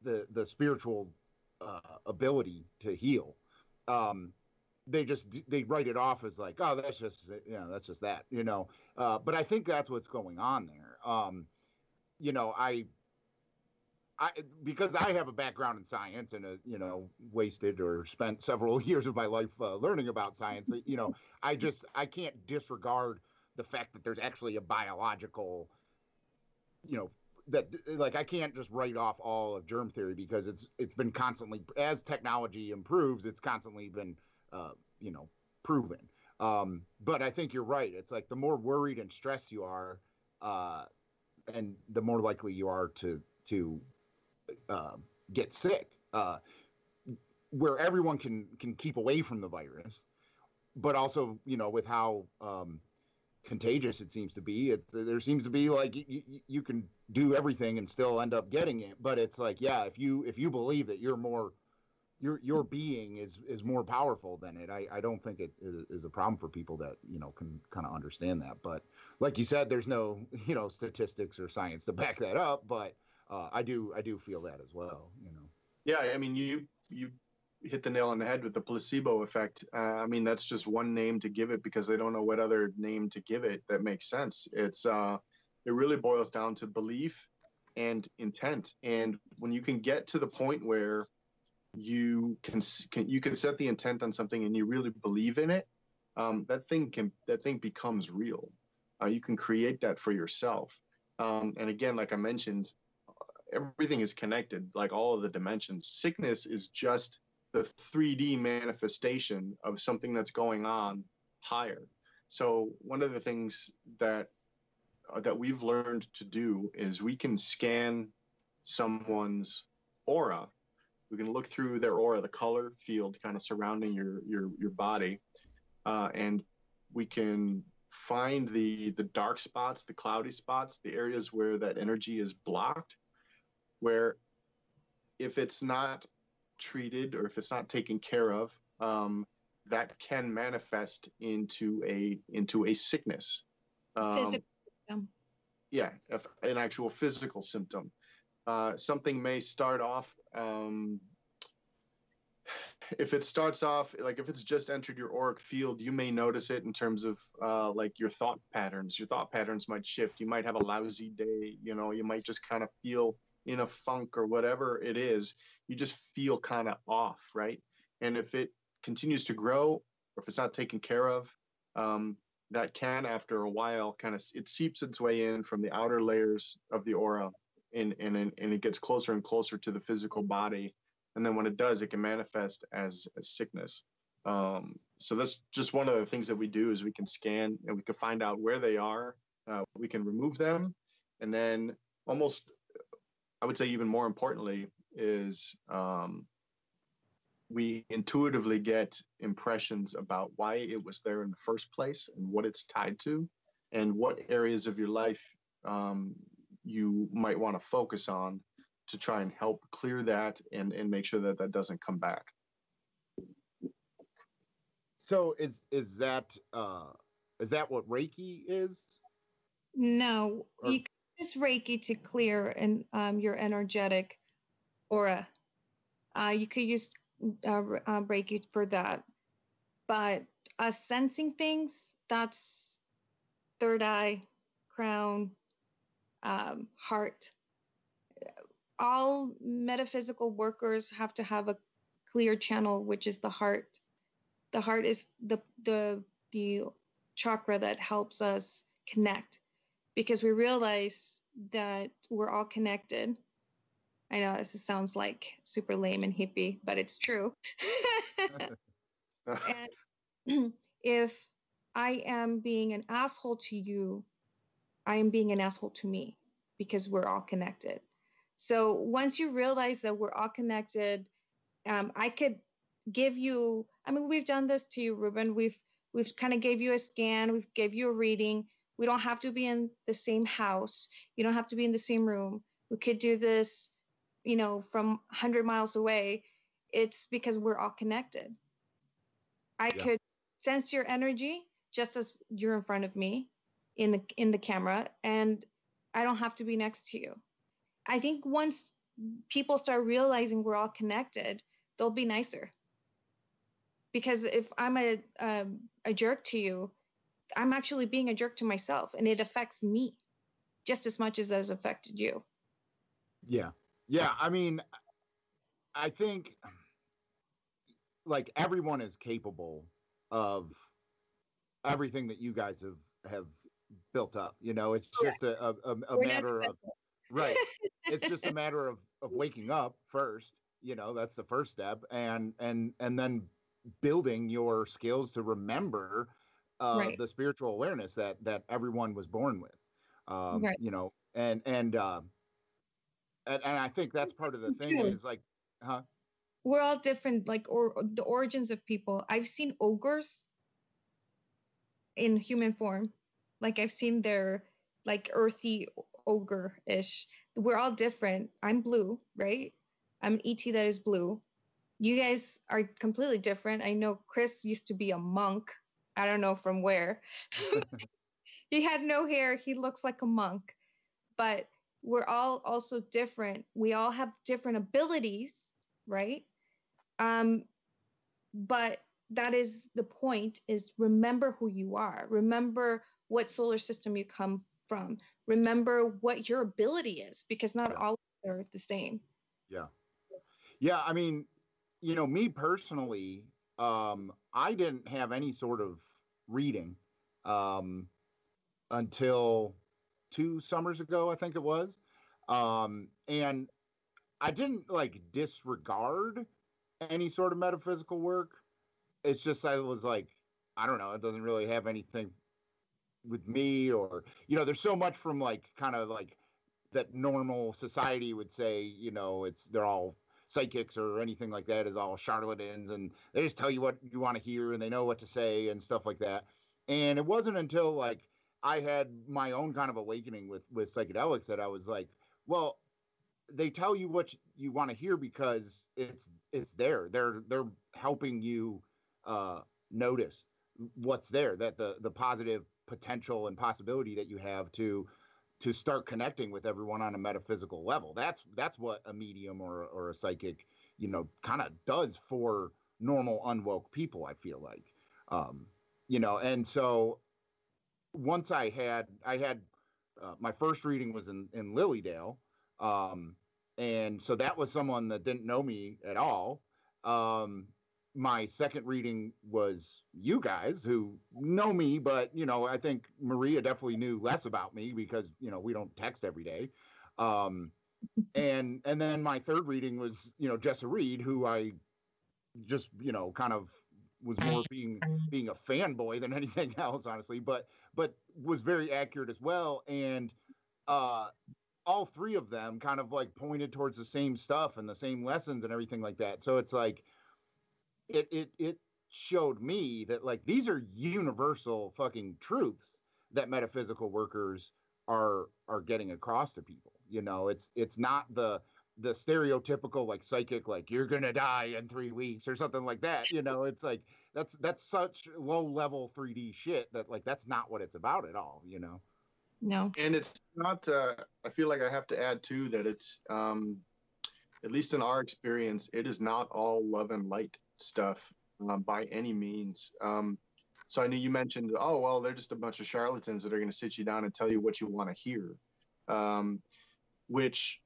S1: the spiritual ability to heal. They write it off as like, oh, that's just that, but I think that's what's going on there. I because I have a background in science and wasted or spent several years of my life learning about science. I can't disregard the fact that there's actually a biological, that like I can't just write off all of germ theory because it's been constantly, as technology improves, it's constantly been proven. But I think you're right. It's like the more worried and stressed you are, and the more likely you are to get sick. Where everyone can keep away from the virus, but also with how contagious it seems to be. There seems to be like you can do everything and still end up getting it. But it's like, yeah, if you believe that you're more, your being is more powerful than it, I don't think it is a problem for people that can kind of understand that. But like you said, there's no statistics or science to back that up. But I do feel that as well.
S5: Yeah, I mean, you hit the nail on the head with the placebo effect. I mean, that's just one name to give it because they don't know what other name to give it that makes sense. It really boils down to belief and intent. And when you can get to the point where you can set the intent on something and you really believe in it, that thing becomes real. You can create that for yourself. And again, like I mentioned, everything is connected, like all of the dimensions. Sickness is just the 3D manifestation of something that's going on higher. So one of the things that we've learned to do is we can scan someone's aura. We can look through their aura, the color field kind of surrounding your body, and we can find the dark spots, the cloudy spots, the areas where that energy is blocked, where if it's not treated or if it's not taken care of, that can manifest into a sickness.
S3: Physical symptom.
S5: Yeah, an actual physical symptom. Something may start off, if it starts off, like if it's just entered your auric field, you may notice it in terms of like your thought patterns. Your thought patterns might shift. You might have a lousy day, you might just kind of feel in a funk or whatever it is. You just feel kind of off, right? And if it continues to grow, or if it's not taken care of, that can, after a while, it seeps its way in from the outer layers of the aura, and it gets closer and closer to the physical body. And then when it does, it can manifest as sickness. So that's just one of the things that we do is we can scan and we can find out where they are. We can remove them, and then almost, I would say even more importantly, is we intuitively get impressions about why it was there in the first place and what it's tied to, and what areas of your life you might want to focus on to try and help clear that and make sure that that doesn't come back.
S1: So is that what Reiki is?
S3: No, you can use Reiki to clear your energetic aura. You could use Reiki for that, but sensing things, that's third eye, crown, heart. All metaphysical workers have to have a clear channel, which is the heart. The heart is the chakra that helps us connect, because we realize that we're all connected. I know this sounds like super lame and hippie, but it's true. And if I am being an asshole to you, I am being an asshole to me, because we're all connected. So once you realize that we're all connected, I could give you, I mean, we've done this to you, Rubin. We've kind of gave you a scan. We've gave you a reading. We don't have to be in the same house. You don't have to be in the same room. We could do this, from 100 miles away. It's because we're all connected. I could sense your energy just as you're in front of me in the camera, and I don't have to be next to you. I think once people start realizing we're all connected, they'll be nicer. Because if I'm a jerk to you, I'm actually being a jerk to myself, and it affects me just as much as it has affected you.
S1: Yeah. Yeah. I mean, I think like everyone is capable of everything that you guys have built up. You know, it's just a matter of, right. It's just a matter of waking up first. You know, that's the first step, and then building your skills to remember
S3: Right.
S1: the spiritual awareness that everyone was born with.
S3: Right.
S1: You know, and I think that's part of the thing
S3: True.
S1: is like, huh?
S3: We're all different, like, or the origins of people. I've seen ogres in human form. Like, I've seen their, like, earthy ogre-ish. We're all different. I'm blue, right? I'm an ET that is blue. You guys are completely different. I know Chris used to be a monk. I don't know from where. He had no hair. He looks like a monk. But we're all also different. We all have different abilities, right? But that is the point, is remember who you are. Remember what solar system you come from. Remember what your ability is, because not all are the same.
S1: Yeah. Yeah. I mean, you know, me personally, I didn't have any sort of reading until 2 summers ago, I think it was. And I didn't like disregard any sort of metaphysical work. It's just, I was like, I don't know, it doesn't really have anything with me, or, you know, there's so much from like kind of like that normal society would say, you know, they're all psychics or anything like that, is all charlatans, and they just tell you what you want to hear and they know what to say and stuff like that. And it wasn't until like I had my own kind of awakening with psychedelics that I was like, well, they tell you what you want to hear because it's there. They're helping you notice what's there, that the positive potential and possibility that you have to start connecting with everyone on a metaphysical level. That's what a medium or a psychic, you know, kind of does for normal unwoke people, I feel like. You know, and so once I had my first reading was in Lilydale. And so that was someone that didn't know me at all. My second reading was you guys, who know me, but, you know, I think Maria definitely knew less about me because, you know, we don't text every day. And then my third reading was, you know, Jessa Reed, who I just, you know, kind of was more being a fanboy than anything else, honestly, but was very accurate as well. And all three of them kind of like pointed towards the same stuff and the same lessons and everything like that. So it's like it showed me that like these are universal fucking truths that metaphysical workers are getting across to people. You know, it's not the stereotypical like psychic, like you're gonna die in 3 weeks or something like that. You know, it's like that's such low level 3D shit that like that's not what it's about at all. You know.
S3: No.
S5: And it's not, I feel like I have to add too that it's, at least in our experience, it is not all love and light stuff by any means. So I know you mentioned, oh, well, they're just a bunch of charlatans that are going to sit you down and tell you what you want to hear. Which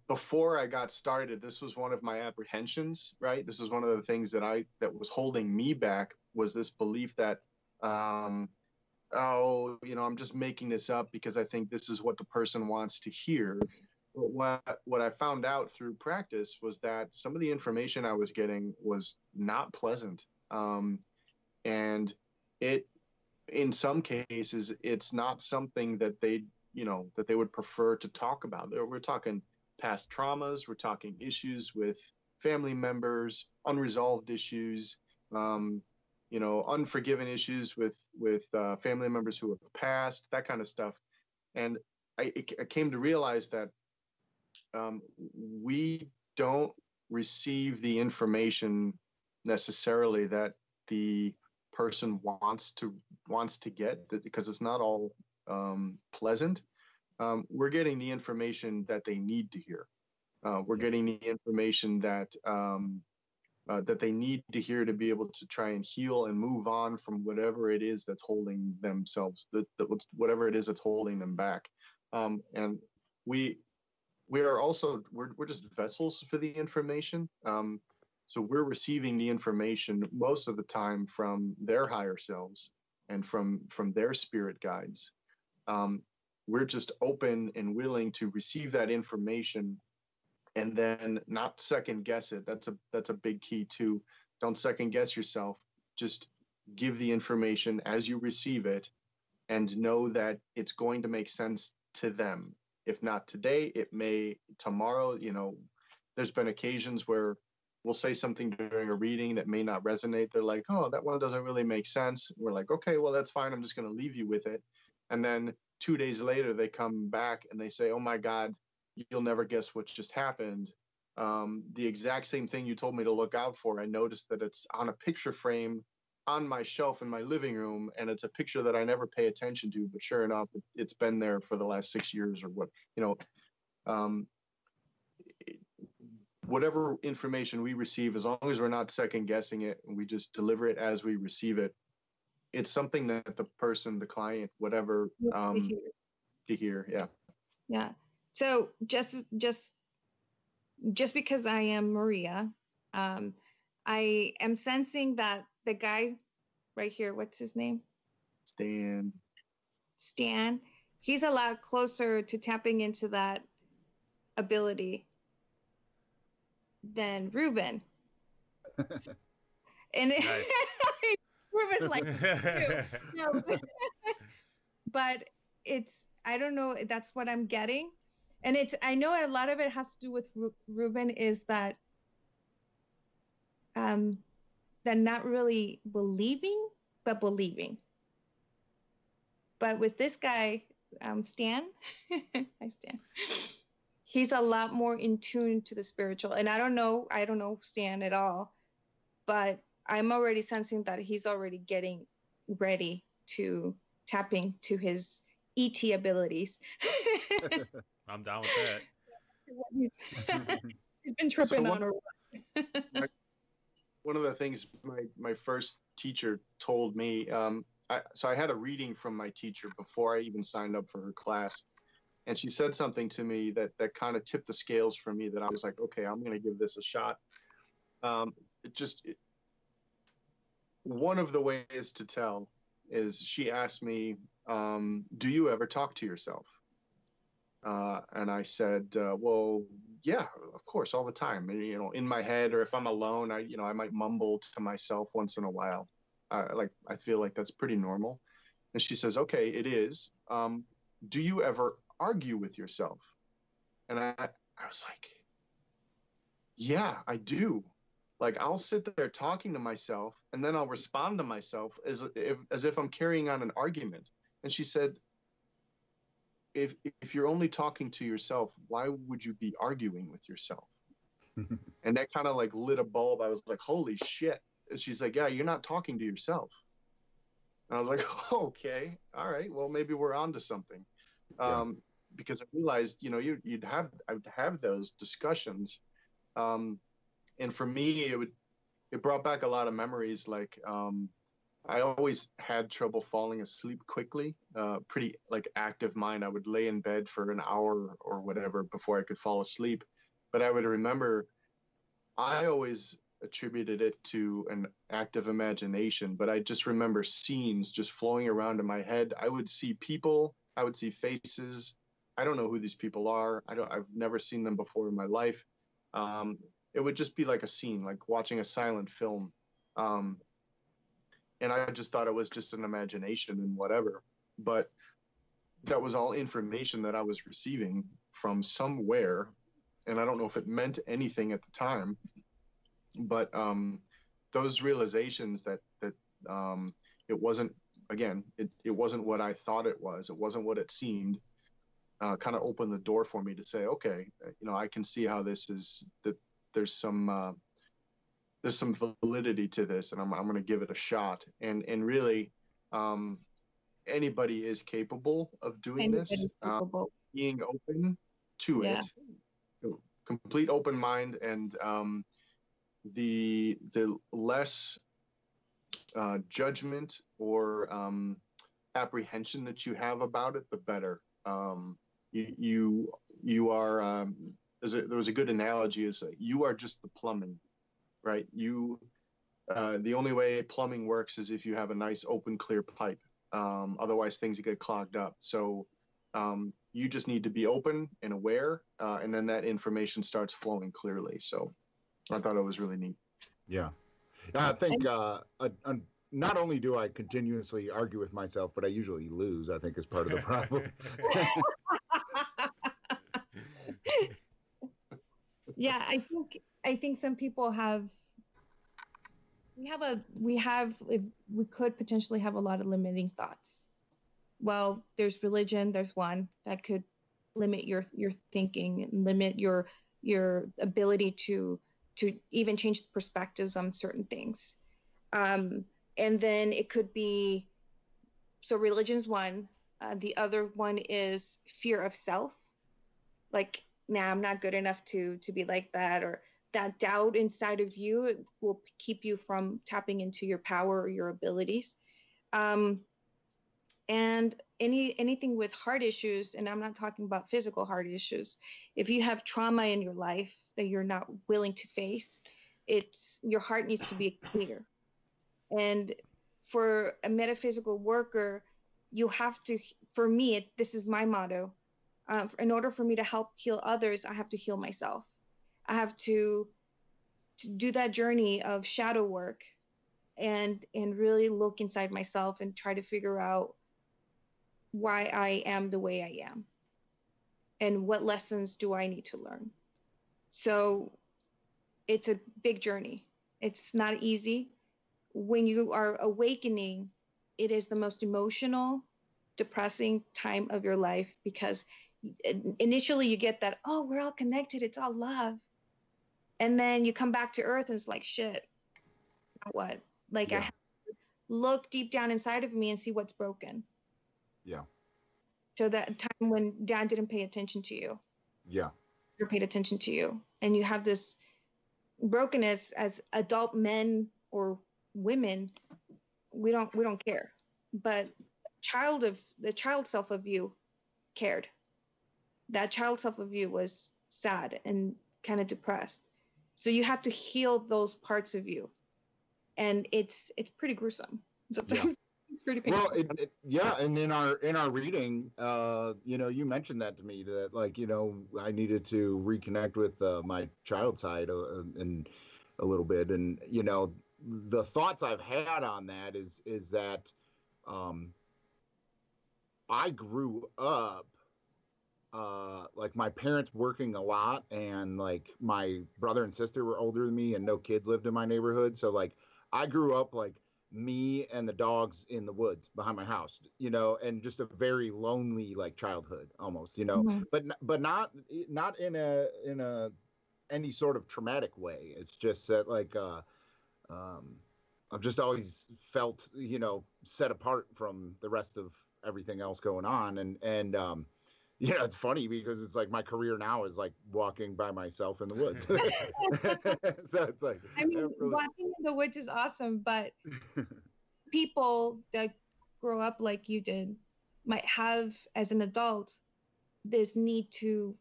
S5: before I got started, this was one of my apprehensions, right? This is one of the things that was holding me back, was this belief that, oh, you know, I'm just making this up because I think this is what the person wants to hear. But what I found out through practice was that some of the information I was getting was not pleasant. And it, in some cases, it's not something that that they would prefer to talk about. We're talking past traumas, we're talking issues with family members, unresolved issues, unforgiven issues with family members who have passed, that kind of stuff. And I came to realize that we don't receive the information necessarily that the person wants to get, because it's not all pleasant. We're getting the information that they need to hear. We're getting the information that that they need to hear to be able to try and heal and move on from whatever it is that's holding themselves, whatever it is that's holding them back. And we are also we're just vessels for the information. So we're receiving the information most of the time from their higher selves and from their spirit guides. We're just open and willing to receive that information and then not second guess it. That's a big key too. Don't second guess yourself. Just give the information as you receive it and know that it's going to make sense to them. If not today, it may tomorrow. You know, there's been occasions where we'll say something during a reading that may not resonate. They're like, oh, that one doesn't really make sense. We're like, okay, well, that's fine. I'm just going to leave you with it. And then 2 days later, they come back and they say, oh my God, you'll never guess what just happened. The exact same thing you told me to look out for. I noticed that it's on a picture frame on my shelf in my living room, and it's a picture that I never pay attention to, but sure enough, it's been there for the last 6 years or what, you know. Whatever information we receive, as long as we're not second guessing it and we just deliver it as we receive it, it's something that the person, the client, whatever, to hear. Yeah.
S3: Yeah. So just because I am Maria, I am sensing that the guy right here, what's his name? Stan. He's a lot closer to tapping into that ability than Rubin. And
S2: Nice.
S3: Rubin's like, no. But I don't know, that's what I'm getting. And I know a lot of it has to do with Rubin is that not really believing, but believing. But with this guy, Stan, hi Stan, he's a lot more in tune to the spiritual. And I don't know Stan at all, but I'm already sensing that he's already getting ready to tapping to his ET abilities.
S2: I'm down with
S3: that. He's been tripping on her.
S5: One of the things my first teacher told me, so I had a reading from my teacher before I even signed up for her class. And she said something to me that kind of tipped the scales for me, that I was like, okay, I'm going to give this a shot. One of the ways to tell is she asked me, do you ever talk to yourself? And I said, well, yeah, of course, all the time. And, you know, in my head, or if I'm alone, I might mumble to myself once in a while. I feel like that's pretty normal. And she says, okay, it is. Do you ever argue with yourself? And I was like, yeah, I do. Like, I'll sit there talking to myself, and then I'll respond to myself as if I'm carrying on an argument. And she said, if you're only talking to yourself, why would you be arguing with yourself? And that kind of like lit a bulb. I was like, holy shit. And she's like, yeah, you're not talking to yourself. And I was like, oh, okay, all right, well, maybe we're on to something. Because I realized, you know, I would have those discussions. And for me, it brought back a lot of memories. Like, I always had trouble falling asleep quickly, pretty like active mind. I would lay in bed for an hour or whatever before I could fall asleep. But I would remember, I always attributed it to an active imagination, but I just remember scenes just flowing around in my head. I would see people, I would see faces. I don't know who these people are. I've never seen them before in my life. It would just be like a scene, like watching a silent film. And I just thought it was just an imagination and whatever. But that was all information that I was receiving from somewhere. And I don't know if it meant anything at the time, but those realizations that it wasn't, again, it wasn't what I thought it was. It wasn't what it seemed. Kind of opened the door for me to say, okay, you know, I can see how this is, that there's some validity to this, and I'm going to give it a shot. And really, anybody is capable of doing this, being open to it. complete open mind, and the less judgment or apprehension that you have about it, the better. You are. There was a good analogy: is you are just the plumbing, right? The only way plumbing works is if you have a nice open, clear pipe. Otherwise, things get clogged up. So you just need to be open and aware, and then that information starts flowing clearly. So I thought it was really neat.
S1: Yeah. I think not only do I continuously argue with myself, but I usually lose, I think is part of the problem.
S3: Yeah, I think some people we could potentially have a lot of limiting thoughts. Well, there's religion, there's one that could limit your thinking and limit your ability to even change the perspectives on certain things. And then it could be, so religion's one. The other one is fear of self. Like, nah, I'm not good enough to be like that, or that doubt inside of you will keep you from tapping into your power or your abilities. And anything with heart issues, and I'm not talking about physical heart issues. If you have trauma in your life that you're not willing to face, your heart needs to be clear. And for a metaphysical worker, you have to, for me, this is my motto. In order for me to help heal others, I have to heal myself. I have to do that journey of shadow work and really look inside myself and try to figure out why I am the way I am and what lessons do I need to learn. So it's a big journey. It's not easy. When you are awakening, it is the most emotional, depressing time of your life, because initially you get that, oh, we're all connected, it's all love. And then you come back to earth and it's like, shit, what? Like, yeah. I have to look deep down inside of me and see what's broken.
S1: Yeah.
S3: So that time when dad didn't pay attention to you.
S1: Yeah.
S3: Or paid attention to you. And you have this brokenness as adult men or women, we don't care. But the child self of you cared. That child self of you was sad and kind of depressed. So you have to heal those parts of you. And it's pretty gruesome. Sometimes it's pretty painful.
S1: Well, yeah, and in our reading, you mentioned that to me, that, like, I needed to reconnect with my child side and a little bit, and the thoughts I've had on that is that I grew up like my parents working a lot, and like my brother and sister were older than me, and no kids lived in my neighborhood. So like I grew up like me and the dogs in the woods behind my house, and just a very lonely like childhood almost,
S3: Mm-hmm.
S1: but not in a any sort of traumatic way. It's just that like I've just always felt set apart from the rest of everything else going on, and it's funny because it's like my career now is like walking by myself in the woods. So it's like,
S3: I mean, walking in the woods is awesome, but people that grow up like you did might have, as an adult, this need to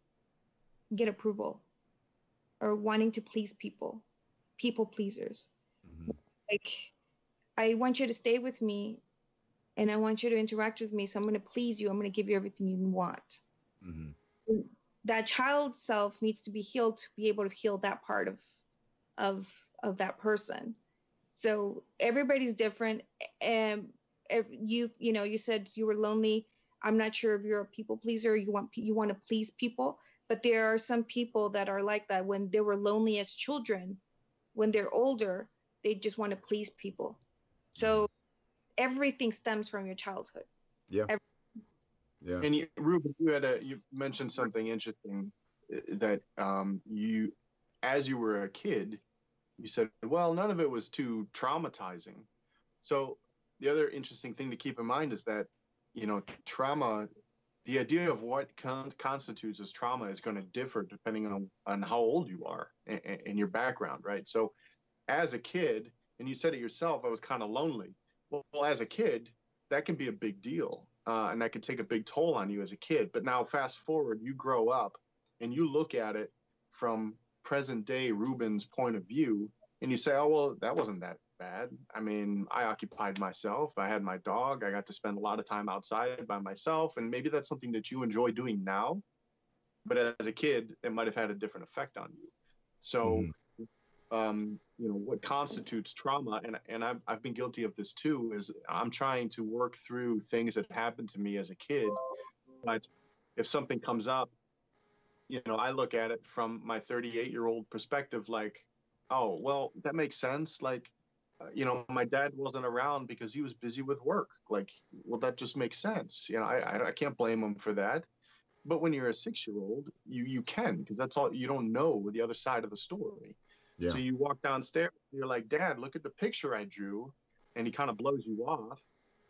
S3: get approval or wanting to please people pleasers.
S1: Mm-hmm.
S3: Like, I want you to stay with me and I want you to interact with me. So I'm going to please you. I'm going to give you everything you want.
S1: Mm-hmm.
S3: That child self needs to be healed to be able to heal that part of that person. So everybody's different. And you said you were lonely. I'm not sure if you're a people pleaser. You want to please people, but there are some people that are like that. When they were lonely as children, when they're older, they just want to please people. So everything stems from your childhood.
S1: Yeah. Yeah.
S5: And Rubin, you mentioned something interesting, that you, as you were a kid, you said, well, none of it was too traumatizing. So the other interesting thing to keep in mind is that, trauma the idea of what constitutes as trauma is going to differ depending on how old you are and your background, right? So as a kid, and you said it yourself, I was kind of lonely. Well, as a kid, that can be a big deal. And that can take a big toll on you as a kid. But now fast forward, you grow up and you look at it from present day Rubin's point of view, and you say, oh, well, that wasn't that bad. I mean, I occupied myself. I had my dog. I got to spend a lot of time outside by myself. And maybe that's something that you enjoy doing now. But as a kid, it might have had a different effect on you. So, you know, what constitutes trauma, and I've been guilty of this too, is I'm trying to work through things that happened to me as a kid. But if something comes up, you know, I look at it from my 38-year-old perspective, like, oh, well, that makes sense. Like, you know, my dad wasn't around because he was busy with work. Like, well, that just makes sense. You know, I can't blame him for that. But when you're a 6-year-old, you can, because that's all, you don't know the other side of the story.
S1: Yeah.
S5: So you walk downstairs, you're like, Dad, look at the picture I drew. And he kind of blows you off.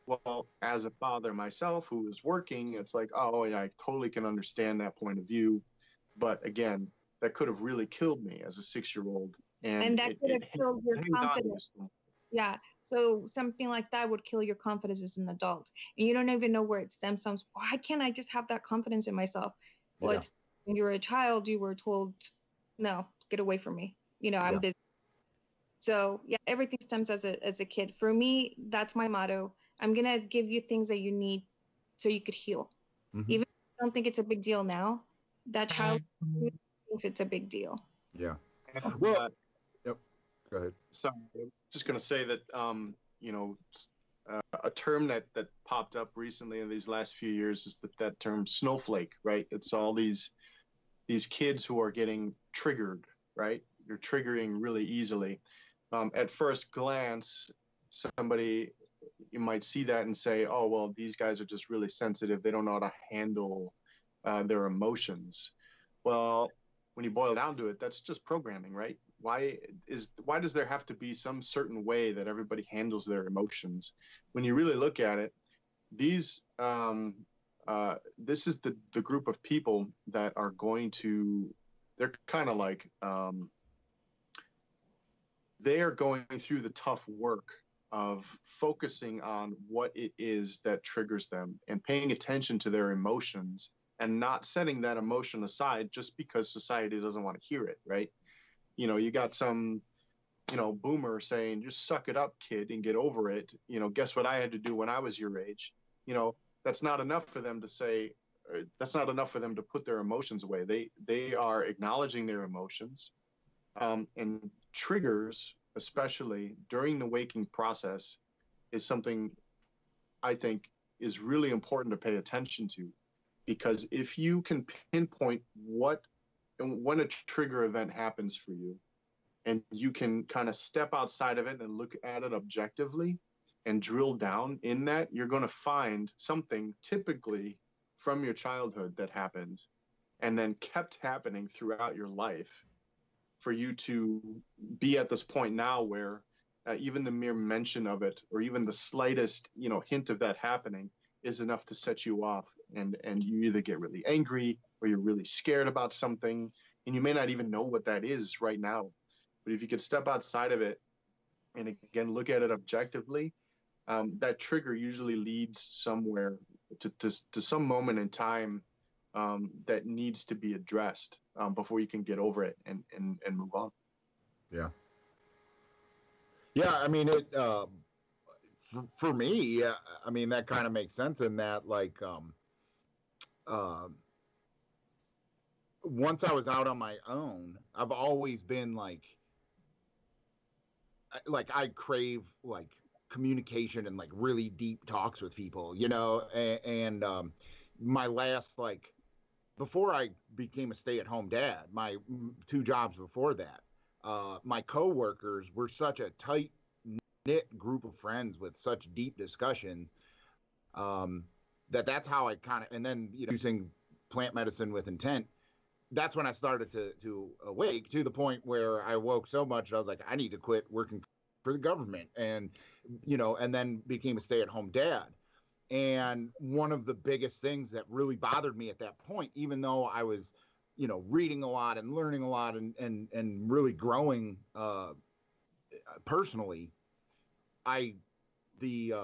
S5: Well, as a father myself who is working, it's like, oh, yeah, I totally can understand that point of view. But again, that could have really killed me as a 6-year-old.
S3: And that could have killed your confidence.
S5: On
S3: Yeah. So something like that would kill your confidence as an adult. And you don't even know where it stems from. Why can't I just have that confidence in myself? Well, when you were a child, you were told, no, get away from me. You know, I'm busy. So yeah, everything stems as a kid. For me, that's my motto. I'm going to give you things that you need so you could heal. Even if you don't think it's a big deal now, that child thinks it's a big deal.
S1: Yeah. Well, yep. Go ahead.
S5: So I'm just going to say that, you know, a term that popped up recently in these last few years is that term snowflake, right? It's all these kids who are getting triggered, right? You're triggering really easily. At first glance, somebody, you might see that and say, oh, well, these guys are just really sensitive. They don't know how to handle their emotions. Well, when you boil down to it, that's just programming, right? Why does there have to be some certain way that everybody handles their emotions? When you really look at it, this is the group of people that are going to, they're kind of like, they are going through the tough work of focusing on what it is that triggers them and paying attention to their emotions and not setting that emotion aside just because society doesn't want to hear it, right? You know, you got some, you know, boomer saying, just suck it up, kid, and get over it. You know, guess what I had to do when I was your age? You know, that's not enough for them to say, that's not enough for them to put their emotions away. They are acknowledging their emotions. And triggers, especially during the waking process, is something I think is really important to pay attention to. Because if you can pinpoint when a trigger event happens for you, and you can kind of step outside of it and look at it objectively and drill down in that, you're going to find something typically from your childhood that happened and then kept happening throughout your life for you to be at this point now where even the mere mention of it or even the slightest, you know, hint of that happening is enough to set you off, and you either get really angry or you're really scared about something, and you may not even know what that is right now. But if you could step outside of it and again look at it objectively, that trigger usually leads somewhere to some moment in time that needs to be addressed before you can get over it and move on.
S1: Yeah. Yeah, I mean, it for me, I mean, that kind of makes sense in that, like, once I was out on my own, I've always been like I crave like communication and like really deep talks with people, you know, and my last, like, before I became a stay-at-home dad, my 2 jobs before that, my coworkers were such a tight knit group of friends with such deep discussion that's how I kind of, and then, you know, using plant medicine with intent, that's when I started to awake to the point where I woke so much I was like, I need to quit working for the government, and, you know, and then became a stay-at-home dad. And one of the biggest things that really bothered me at that point, even though I was, you know, reading a lot and learning a lot and really growing personally, the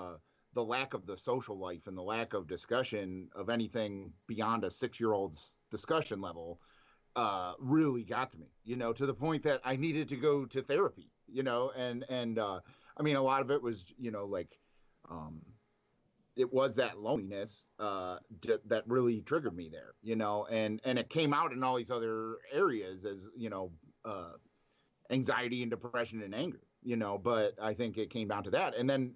S1: lack of the social life and the lack of discussion of anything beyond a 6-year-old's discussion level really got to me, you know, to the point that I needed to go to therapy, you know, and I mean, a lot of it was, you know, like, it was that loneliness that really triggered me there, you know, and it came out in all these other areas as, you know, anxiety and depression and anger, you know, but I think it came down to that. And then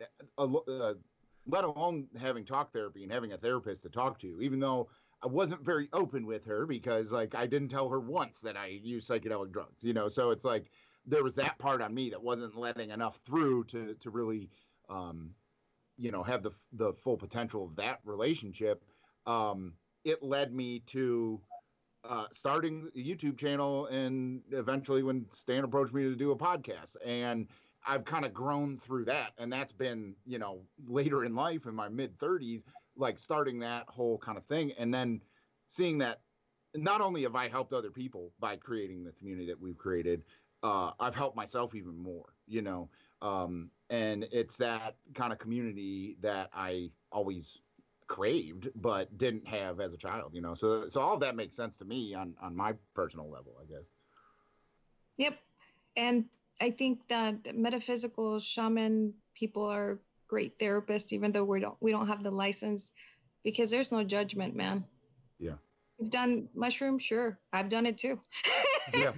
S1: let alone having talk therapy and having a therapist to talk to, even though I wasn't very open with her because, like, I didn't tell her once that I used psychedelic drugs, you know, so it's like there was that part on me that wasn't letting enough through to really, you know, have the full potential of that relationship. It led me to starting a YouTube channel, and eventually when Stan approached me to do a podcast, and I've kind of grown through that. And that's been, you know, later in life in my mid 30s, like starting that whole kind of thing. And then seeing that not only have I helped other people by creating the community that we've created, I've helped myself even more, you know. And it's that kind of community that I always craved but didn't have as a child, you know. So all of that makes sense to me on my personal level, I guess.
S3: Yep. And I think that metaphysical shaman people are great therapists, even though we don't have the license, because there's no judgment, man.
S1: Yeah.
S3: You've done mushrooms, sure. I've done it too.
S1: Yeah.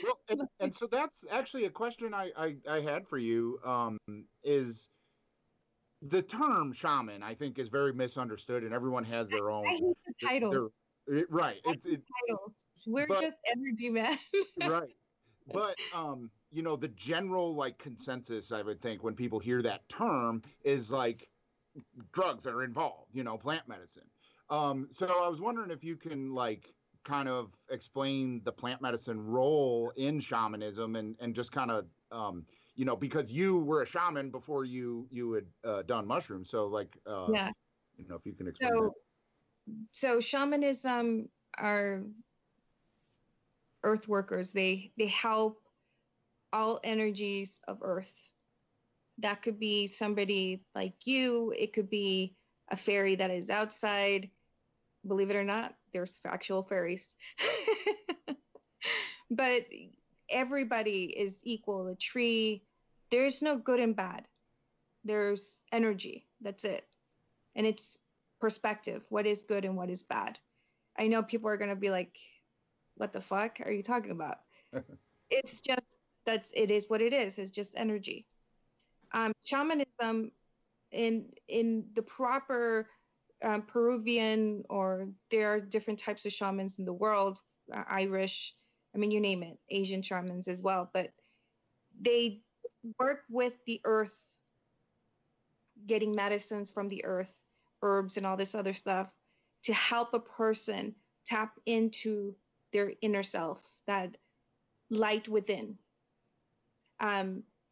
S1: Well, and so that's actually a question I had for you, is the term shaman, I think, is very misunderstood, and everyone has their
S3: I
S1: own.
S3: hate the titles.
S1: Right.
S3: Titles. We're
S1: but,
S3: just energy, man.
S1: right. But you know, the general like consensus, I would think, when people hear that term is like drugs are involved, you know, plant medicine. So I was wondering if you can like kind of explain the plant medicine role in shamanism, and just kind of you know, because you were a shaman before you had done mushrooms, so like
S3: Yeah.
S1: you know, if you can explain that.
S3: So shamanism are earth workers. They help all energies of earth. That could be somebody like you, it could be a fairy that is outside. Believe it or not, there's actual fairies. But everybody is equal. The tree, there's no good and bad. There's energy. That's it. And it's perspective. What is good and what is bad? I know people are going to be like, what the fuck are you talking about? It's just, it is what it is. It's just energy. Shamanism in the proper Peruvian, or there are different types of shamans in the world, Irish, I mean, you name it, Asian shamans as well, but they work with the earth, getting medicines from the earth, herbs and all this other stuff to help a person tap into their inner self, that light within,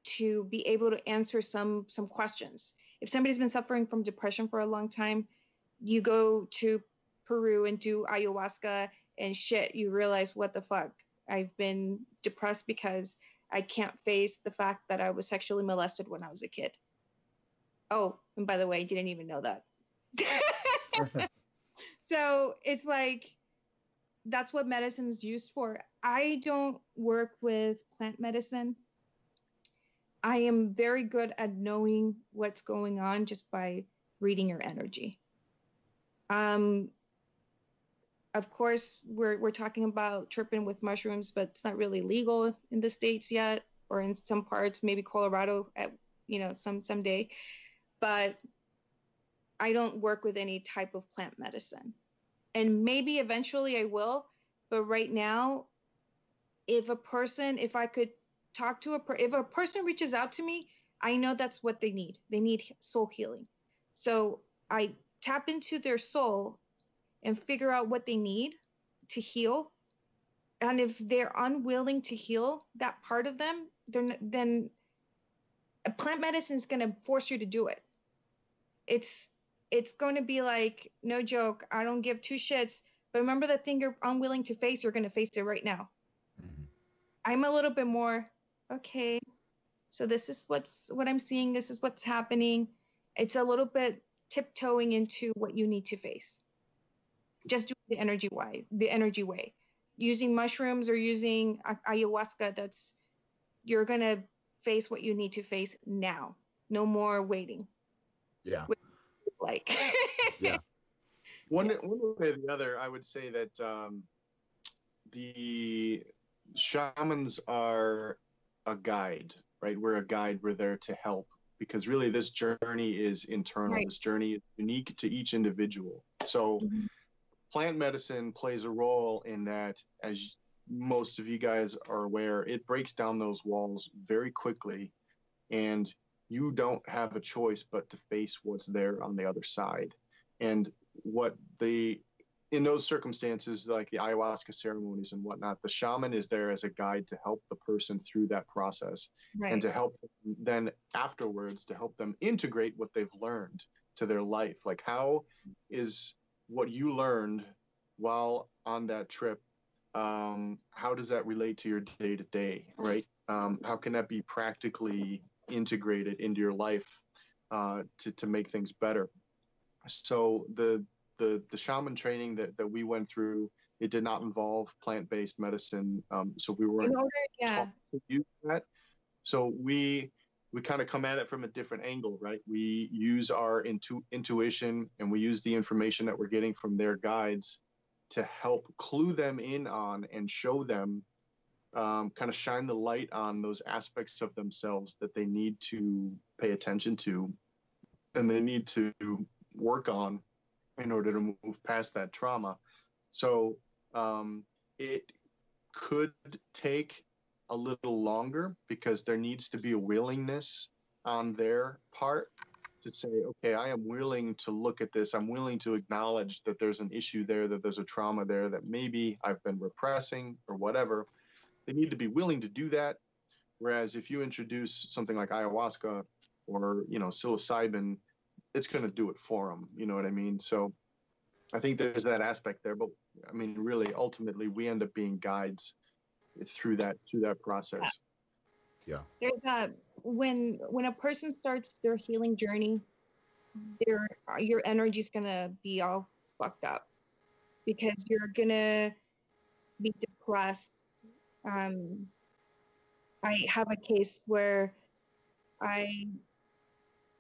S3: to be able to answer some questions. If somebody's been suffering from depression for a long time, you go to Peru and do ayahuasca and shit, you realize, what the fuck? I've been depressed because I can't face the fact that I was sexually molested when I was a kid. Oh, and by the way, I didn't even know that. So it's like, that's what medicine is used for. I don't work with plant medicine. I am very good at knowing what's going on just by reading your energy. Of course, we're talking about tripping with mushrooms, but it's not really legal in the States yet, or in some parts, maybe Colorado at, you know, someday. But I don't work with any type of plant medicine. And maybe eventually I will, but right now, if a person reaches out to me, I know that's what they need. They need soul healing. So I tap into their soul and figure out what they need to heal. And if they're unwilling to heal that part of them, then a plant medicine is going to force you to do it. it's going to be like, no joke, I don't give two shits, but remember the thing you're unwilling to face, you're going to face it right now.
S1: Mhm.
S3: I'm a little bit more, okay, so this is what I'm seeing, this is what's happening. It's a little bit tiptoeing into what you need to face. Just do the energy way. Using mushrooms or using ayahuasca, that's, you're going to face what you need to face now. No more waiting.
S1: Yeah.
S3: Like,
S1: Yeah.
S5: One way or the other, I would say that the shamans are a guide, right? We're a guide. We're there to help, because really this journey is internal.
S3: Right.
S5: This journey is unique to each individual. So
S3: Mhm.
S5: plant medicine plays a role in that, as most of you guys are aware, it breaks down those walls very quickly, and you don't have a choice but to face what's there on the other side. And what in those circumstances, like the ayahuasca ceremonies and whatnot, the shaman is there as a guide to help the person through that process,
S3: Right.
S5: and to help them then afterwards, to help them integrate what they've learned to their life. Like, how is what you learned while on that trip, how does that relate to your day to day, right? How can that be practically integrated into your life to make things better? So the shaman training that we went through, it did not involve plant-based medicine, so we weren't
S3: Yeah.
S5: taught to use that. So we kind of come at it from a different angle, right? We use our intuition, and we use the information that we're getting from their guides to help clue them in on and show them, kind of shine the light on those aspects of themselves that they need to pay attention to, and they need to work on in order to move past that trauma. So it could take a little longer, because there needs to be a willingness on their part to say, okay, I am willing to look at this. I'm willing to acknowledge that there's an issue there, that there's a trauma there that maybe I've been repressing or whatever. They need to be willing to do that. Whereas if you introduce something like ayahuasca or, psilocybin, it's going to do it for them. You know what I mean? So I think there's that aspect there. But I mean, really, ultimately, we end up being guides through that process.
S1: Yeah.
S3: There's a, when a person starts their healing journey, your energy's gonna be all fucked up, because you're gonna be depressed. I have a case where I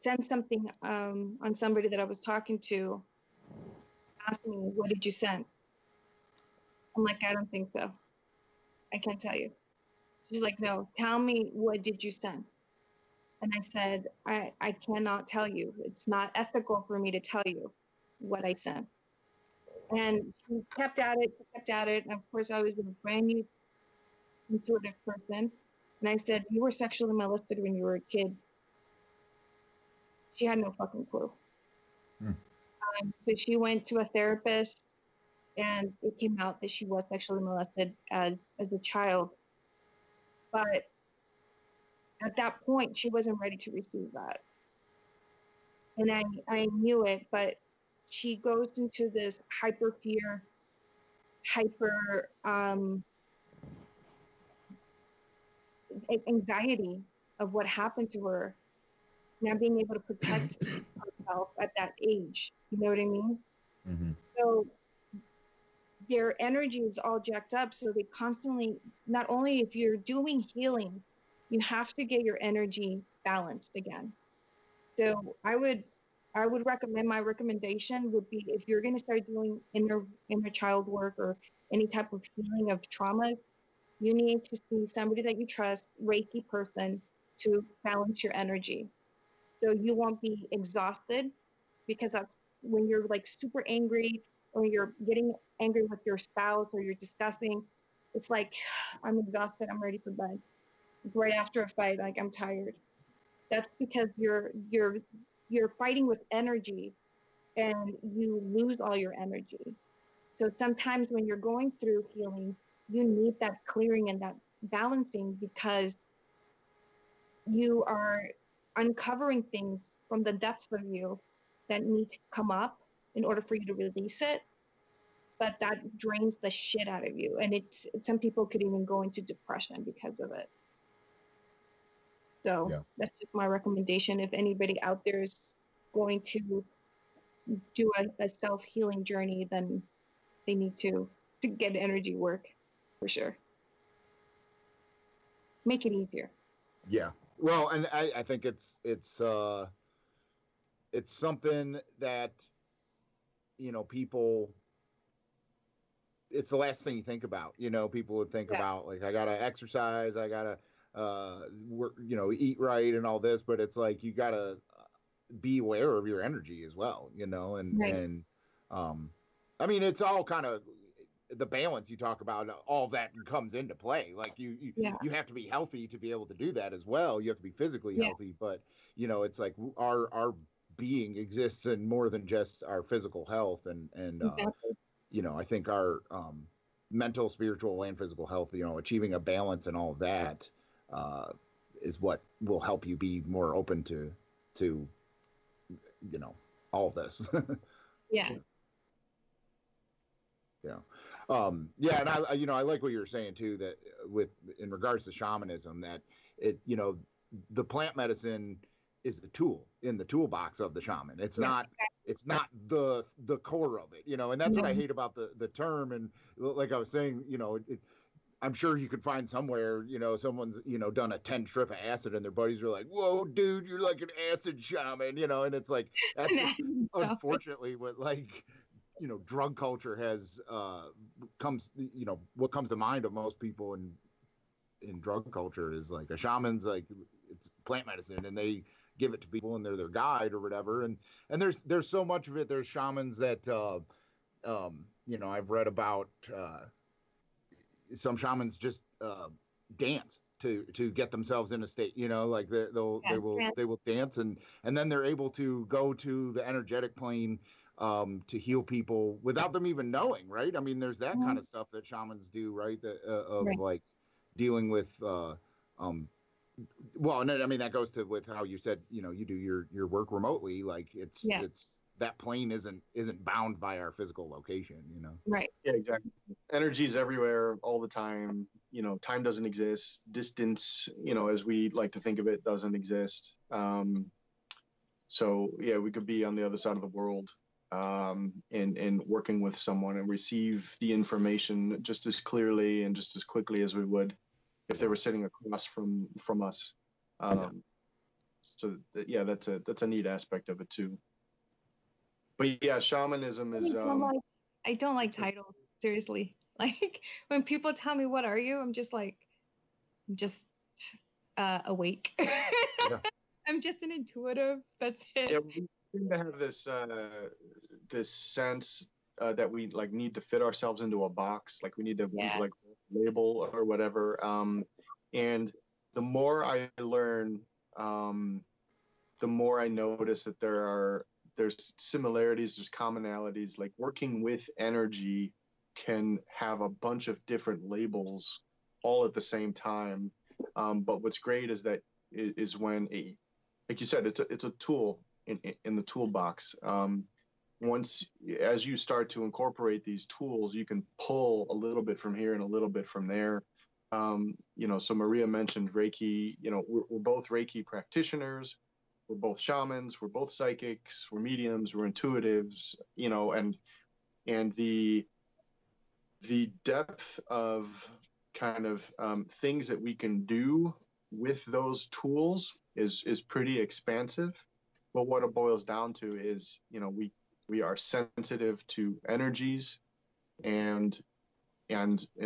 S3: sent something on somebody that I was talking to, asking me, what did you sense? I'm like, I don't think so. I can't tell you. She's like, no, tell me, what did you sense? And I said, I cannot tell you. It's not ethical for me to tell you what I sent. And she kept at it. And of course, I was a brand new intuitive person. And I said, you were sexually molested when you were a kid. She had no fucking clue. So she went to a therapist, and it came out that she was sexually molested as a child. But at that point, she wasn't ready to receive that. And I knew it, but she goes into this hyper fear, hyper anxiety of what happened to her, not being able to protect herself at that age. You know what I mean?
S1: Mm-hmm.
S3: So their energy is all jacked up. So they constantly, not only if you're doing healing, you have to get your energy balanced again. So I would recommend, my recommendation would be, if you're going to start doing inner child work or any type of healing of traumas, you need to see somebody that you trust, Reiki person, to balance your energy. So you won't be exhausted, because that's when you're like super angry, or you're getting angry with your spouse, or you're discussing. It's like, I'm exhausted, I'm ready for bed. It's right after a fight, like, I'm tired. That's because you're fighting with energy, and you lose all your energy. So sometimes when you're going through healing, you need that clearing and that balancing, because you are uncovering things from the depths of you that need to come up in order for you to release it. But that drains the shit out of you. And some people could even go into depression because of it. So that's just my recommendation. If anybody out there is going to do a self-healing journey, then they need to get energy work for sure. Make it easier.
S1: Yeah. Well, and I think it's something that, people, it's the last thing you think about. People would think about, like, I gotta exercise, I gotta work, eat right and all this, but it's like you gotta be aware of your energy as well, and I mean, it's all kind of the balance you talk about. All that comes into play. Like you have to be healthy to be able to do that as well. You have to be physically healthy, but it's like our being exists in more than just our physical health, and
S3: exactly.
S1: I think our mental, spiritual, and physical health, achieving a balance and all of that is what will help you be more open to all of this.
S3: Yeah.
S1: Yeah. And I like what you were saying too, that in regards to shamanism, that the plant medicine is the tool in the toolbox of the shaman. It's not the core of it, and that's what I hate about the term. And like I was saying, I'm sure you could find somewhere, someone's, done a 10 strip of acid and their buddies are like, whoa, dude, you're like an acid shaman, and it's like, that's just unfortunately what, like, drug culture has what comes to mind of most people in drug culture is like a shaman's like, it's plant medicine and they give it to people and they're their guide or whatever. And there's so much of it. There's shamans that, I've read about, some shamans just dance to get themselves in a state, like they will dance and then they're able to go to the energetic plane to heal people without them even knowing, right? I mean, there's that kind of stuff that shamans do, right? That like dealing with well, and I mean that goes to with how you said, you do your work remotely, like it's that plane isn't bound by our physical location,
S3: Right.
S5: Yeah, exactly. Energy's everywhere all the time. Time doesn't exist. Distance, as we like to think of it, doesn't exist. So yeah, we could be on the other side of the world, and working with someone and receive the information just as clearly and just as quickly as we would if they were sitting across from us. So that's a neat aspect of it too. But yeah, shamanism is.
S3: I don't like titles, seriously. Like when people tell me, "What are you?" I'm just like, I'm just awake. I'm just an intuitive. That's it.
S5: Yeah, we seem to have this sense that we like need to fit ourselves into a box, like we need to like label or whatever. And the more I learn, the more I notice that there's similarities, there's commonalities. Like working with energy can have a bunch of different labels all at the same time. But what's great is that is when like you said, it's a tool in the toolbox. Once as you start to incorporate these tools, you can pull a little bit from here and a little bit from there. So Maria mentioned Reiki. We're both Reiki practitioners. We're both shamans. We're both psychics. We're mediums. We're intuitives. And the depth of kind of things that we can do with those tools is pretty expansive. But what it boils down to is, we are sensitive to energies and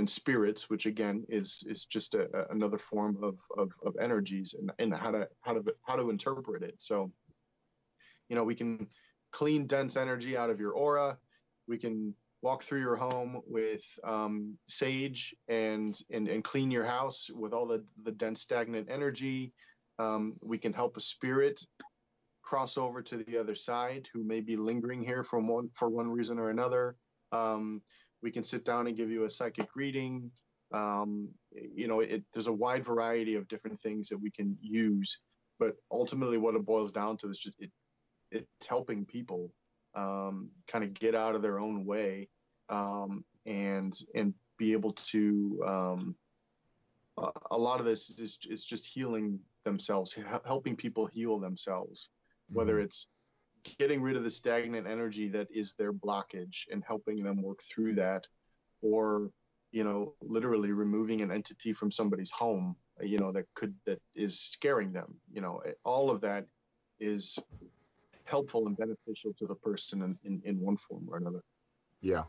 S5: spirits, which again is just another form of energies and how to interpret it. So, we can clean dense energy out of your aura. We can walk through your home with sage and clean your house with all the dense stagnant energy. We can help a spirit cross over to the other side who may be lingering here for one reason or another. We can sit down and give you a psychic reading. There's a wide variety of different things that we can use, but ultimately what it boils down to is just it's helping people kind of get out of their own way, and be able to a lot of this is just healing themselves, helping people heal themselves, whether it's getting rid of the stagnant energy that is their blockage and helping them work through that, or literally removing an entity from somebody's home, that is scaring them. All of that is helpful and beneficial to the person in one form or another.
S1: Yeah.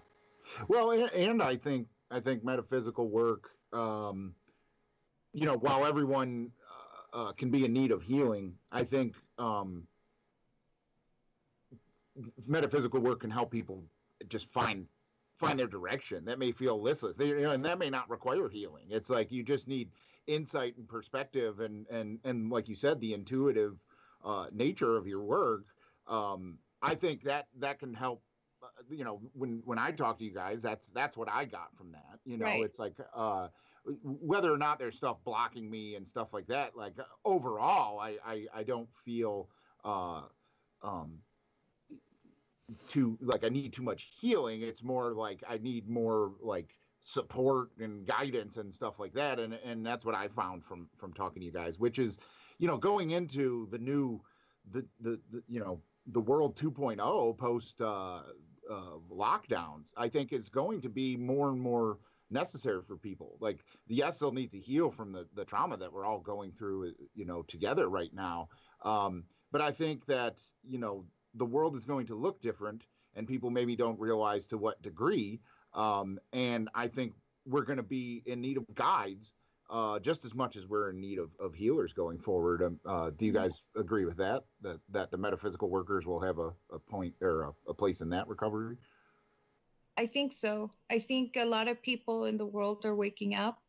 S1: Well, and I think metaphysical work, while everyone can be in need of healing, I think metaphysical work can help people just find their direction. That may feel listless, and that may not require healing. It's like you just need insight and perspective, and like you said, the intuitive nature of your work. I think that can help. When I talk to you guys, that's what I got from that.
S3: Right.
S1: It's like whether or not there's stuff blocking me and stuff like that. Like overall, I don't feel I need too much healing. It's more like I need more like support and guidance and stuff like that. And that's what I found from talking to you guys, which is, going into the new, the world 2.0 post lockdowns, I think is going to be more and more necessary for people. Like, yes, they'll need to heal from the trauma that we're all going through, together right now. But I think that, the world is going to look different, and people maybe don't realize to what degree. And I think we're going to be in need of guides just as much as we're in need of healers going forward. Do you guys agree with that the metaphysical workers will have a point or a place in that recovery?
S3: I think so. I think a lot of people in the world are waking up.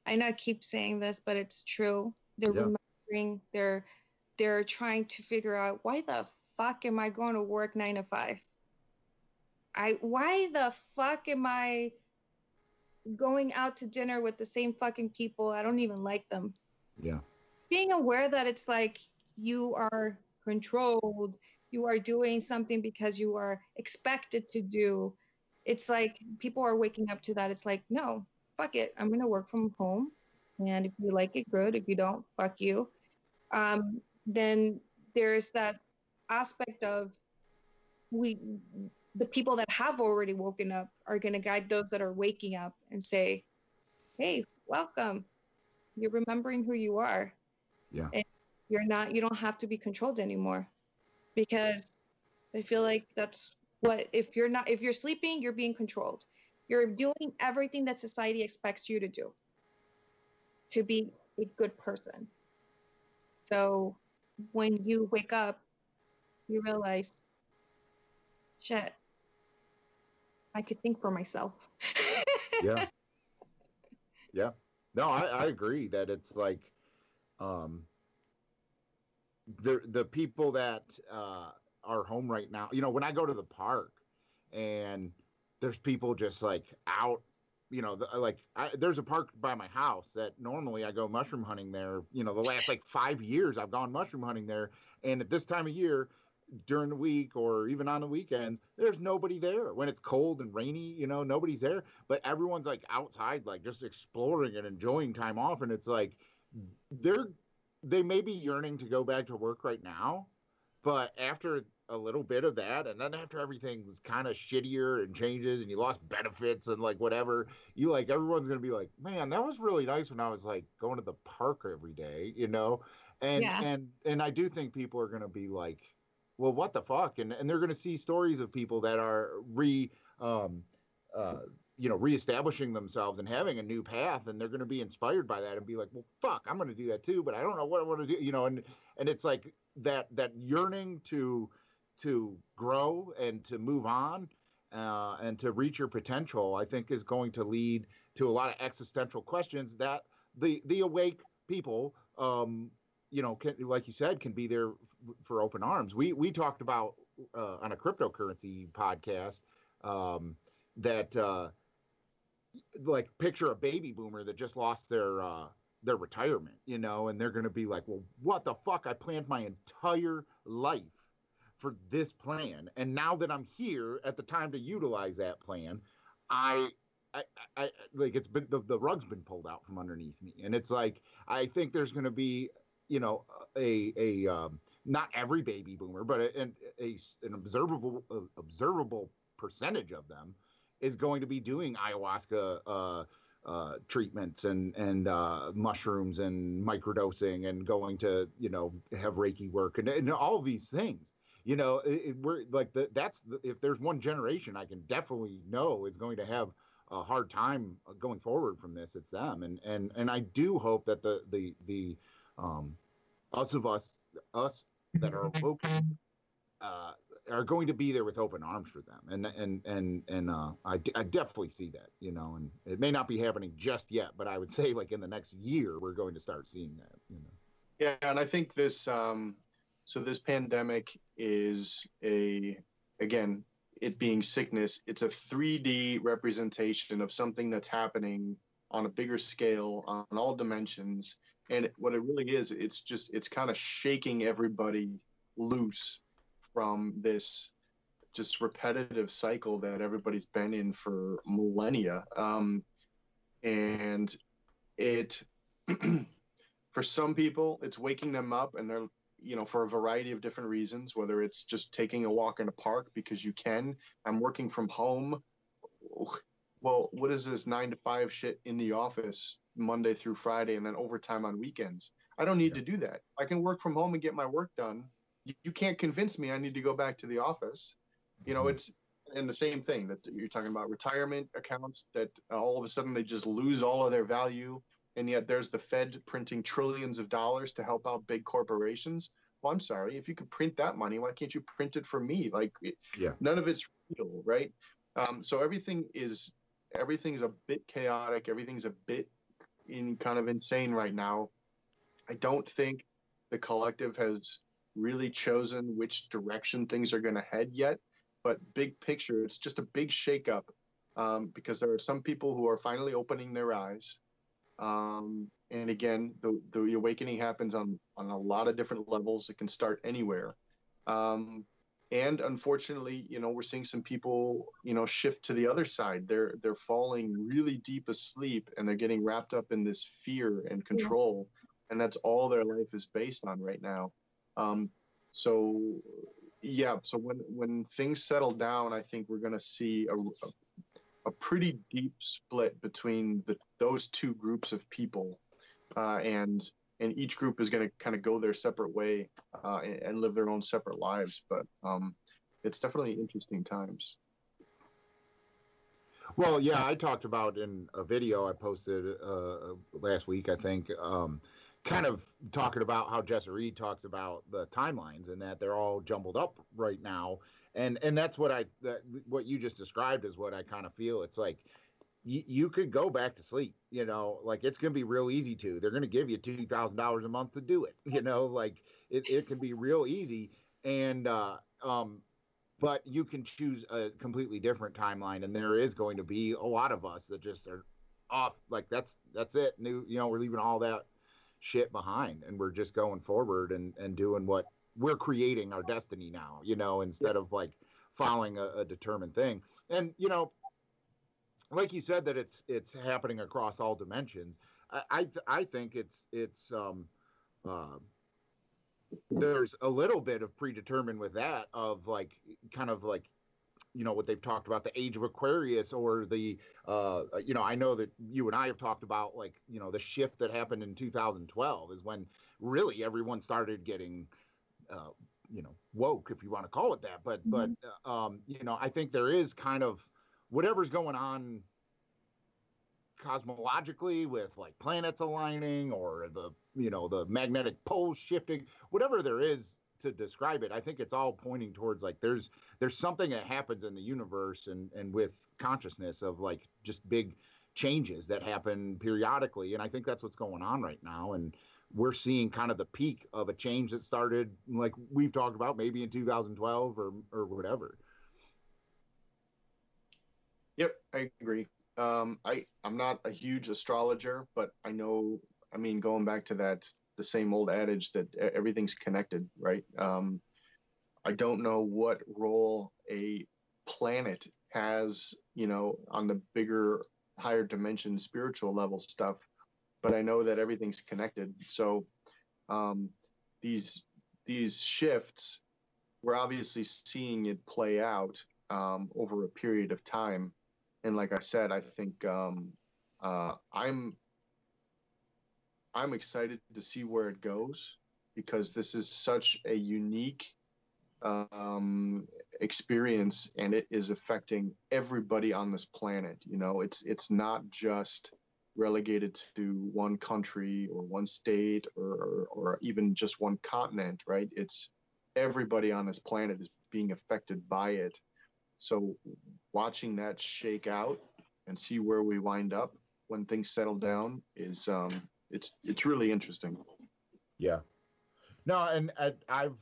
S3: I know I keep saying this, but it's true. They're remembering, they're trying to figure out, why the fuck am I going to work 9 to 5? Why the fuck am I going out to dinner with the same fucking people? I don't even like them.
S1: Yeah.
S3: Being aware that it's like you are controlled, you are doing something because you are expected to do. It's like people are waking up to that. It's like, no, fuck it. I'm going to work from home. And if you like it, good. If you don't, fuck you. Then there's that aspect of the people that have already woken up are going to guide those that are waking up and say, hey, welcome. You're remembering who you are.
S1: Yeah.
S3: And you don't have to be controlled anymore, because I feel like that's what, if you're sleeping, you're being controlled. You're doing everything that society expects you to do to be a good person. So when you wake up, you realize, shit, I could think for myself.
S1: Yeah. Yeah. No, I agree that it's like the people that are home right now, when I go to the park and there's people just like out, there's a park by my house that normally I go mushroom hunting there. The last like 5 years I've gone mushroom hunting there. And at this time of year, during the week or even on the weekends, there's nobody there. When it's cold and rainy, nobody's there, but everyone's like outside, like just exploring and enjoying time off. And it's like they may be yearning to go back to work right now, but after a little bit of that, and then after everything's kind of shittier and changes and you lost benefits and like whatever, everyone's gonna be like, man, that was really nice when I was like going to the park every day, and I do think people are gonna be like, well, what the fuck? And they're going to see stories of people that are reestablishing themselves and having a new path, and they're going to be inspired by that and be like, well, fuck, I'm going to do that too, but I don't know what I want to do, and it's like that yearning to grow and to move on and to reach your potential, I think is going to lead to a lot of existential questions that the awake people, like you said, can be there for open arms. We talked about on a cryptocurrency podcast that like picture a baby boomer that just lost their retirement, and they're going to be like, well, what the fuck? I planned my entire life for this plan. And now that I'm here at the time to utilize that plan, I like, it's been, the rug's been pulled out from underneath me. And it's like, I think there's going to be, you know, not every baby boomer, but an observable percentage of them is going to be doing ayahuasca treatments and mushrooms and microdosing and going to, you know, have Reiki work and all these things. You know, we're like, if there's one generation I can definitely know is going to have a hard time going forward from this, it's them. And I do hope that the us that are awoken are going to be there with open arms for them. And I definitely see that, you know, and it may not be happening just yet, but I would say like in the next year, we're going to start seeing that, you know?
S5: Yeah. And I think this, so this pandemic is again, it being sickness, it's a 3D representation of something that's happening on a bigger scale, on all dimensions. And what it really is, it's kind of shaking everybody loose from this just repetitive cycle that everybody's been in for millennia. And it, for some people, it's waking them up, and they're, you know, for a variety of different reasons, whether it's just taking a walk in a park because you can. I'm working from home. Well, what is this 9 to 5 shit in the office Monday through Friday and then overtime on weekends? I don't need to do that. I can work from home and get my work done. You can't convince me I need to go back to the office. You know, it's, and the same thing that you're talking about, retirement accounts that all of a sudden they just lose all of their value. And yet there's the Fed printing trillions of dollars to help out big corporations. Well, I'm sorry, if you could print that money, why can't you print it for me? Like, none of it's real, right? So everything's a bit chaotic. Everything's a bit kind of insane right now. I don't think the collective has really chosen which direction things are going to head yet. But big picture, it's just a big shakeup, because there are some people who are finally opening their eyes. And again, the awakening happens on a lot of different levels. It can start anywhere. And unfortunately, you know, we're seeing some people, you know, shift to the other side. They're falling really deep asleep, and they're getting wrapped up in this fear and control. And that's all their life is based on right now. So when things settle down, I think we're going to see a pretty deep split between those two groups of people, and each group is going to kind of go their separate way, and live their own separate lives. But it's definitely interesting times.
S1: Well, yeah, I talked about in a video I posted last week, I think, kind of talking about how Jesse Reed talks about the timelines and that they're all jumbled up right now. And that's what what you just described is what I kind of feel. It's like you could go back to sleep, you know, like it's going to be real easy to. They're going to give you $2,000 a month to do it, you know, like it can be real easy. And but you can choose a completely different timeline, and there is going to be a lot of us that just are off. Like that's it. You know, we're leaving all that shit behind, and we're just going forward and doing what we're creating our destiny now. You know, instead of like following a determined thing. And you know, like you said, that it's happening across all dimensions. I think it's there's a little bit of predetermined with that, of like kind of like, you know, what they've talked about, the age of Aquarius, or the you know, I know that you and I have talked about, like, you know, the shift that happened in 2012 is when really everyone started getting you know, woke, if you want to call it that. But you know, I think there is kind of whatever's going on cosmologically with like planets aligning, or the, you know, the magnetic poles shifting, whatever there is to describe it. I think it's all pointing towards like there's something that happens in the universe and with consciousness of like just big changes that happen periodically. And I think that's what's going on right now. And we're seeing kind of the peak of a change that started, like we've talked about, maybe in 2012 or whatever.
S5: Yep, I agree. I'm not a huge astrologer, but I know, I mean, going back to the same old adage that everything's connected, right? I don't know what role a planet has, on the bigger, higher dimension, spiritual level stuff, but I know that everything's connected. So um, these shifts, we're obviously seeing it play out over a period of time. And like I said, I think I'm excited to see where it goes, because this is such a unique experience, and it is affecting everybody on this planet. It's not just relegated to one country or one state or even just one continent, right? It's everybody on this planet is being affected by it. So watching that shake out and see where we wind up when things settle down is it's really interesting.
S1: Yeah. No, and I've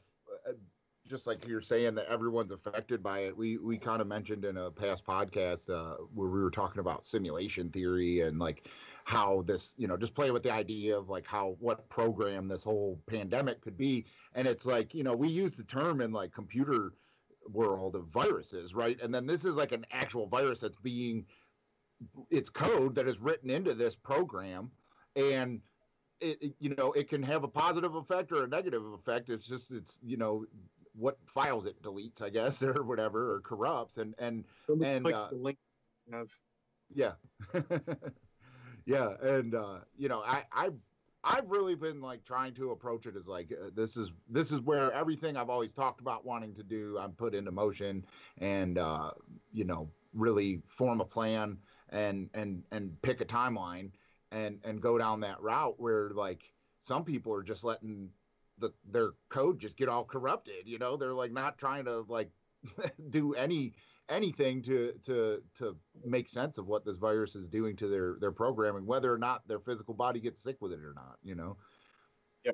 S1: just like you're saying that everyone's affected by it. We kind of mentioned in a past podcast where we were talking about simulation theory and like how this, just playing with the idea of like what program this whole pandemic could be. And it's like, we use the term in like computer world of viruses, right? And then this is like an actual virus that's it's code that is written into this program, and it can have a positive effect or a negative effect. It's what files it deletes, I guess, or whatever, or corrupts, and
S5: Click the link.
S1: Yeah. Yeah, and I've really been like trying to approach it as like this is where everything I've always talked about wanting to do, I'm put into motion, and really form a plan and pick a timeline and go down that route where like some people are just letting their code just get all corrupted. They're like not trying to like do anything to make sense of what this virus is doing to their programming, whether or not their physical body gets sick with it or not.
S5: Yeah.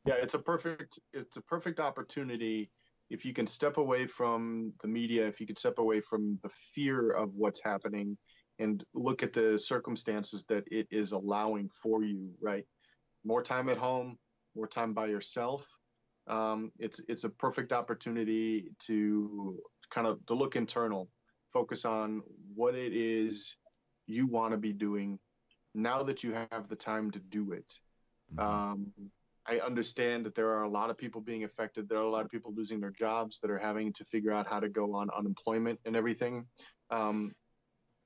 S5: Yeah, it's a perfect opportunity if you can step away from the media, if you can step away from the fear of what's happening and look at the circumstances that it is allowing for you, right? More time at home, more time by yourself. It's a perfect opportunity to to look internal, focus on what it is you want to be doing now that you have the time to do it. I understand that there are a lot of people being affected. There are a lot of people losing their jobs that are having to figure out how to go on unemployment and everything. And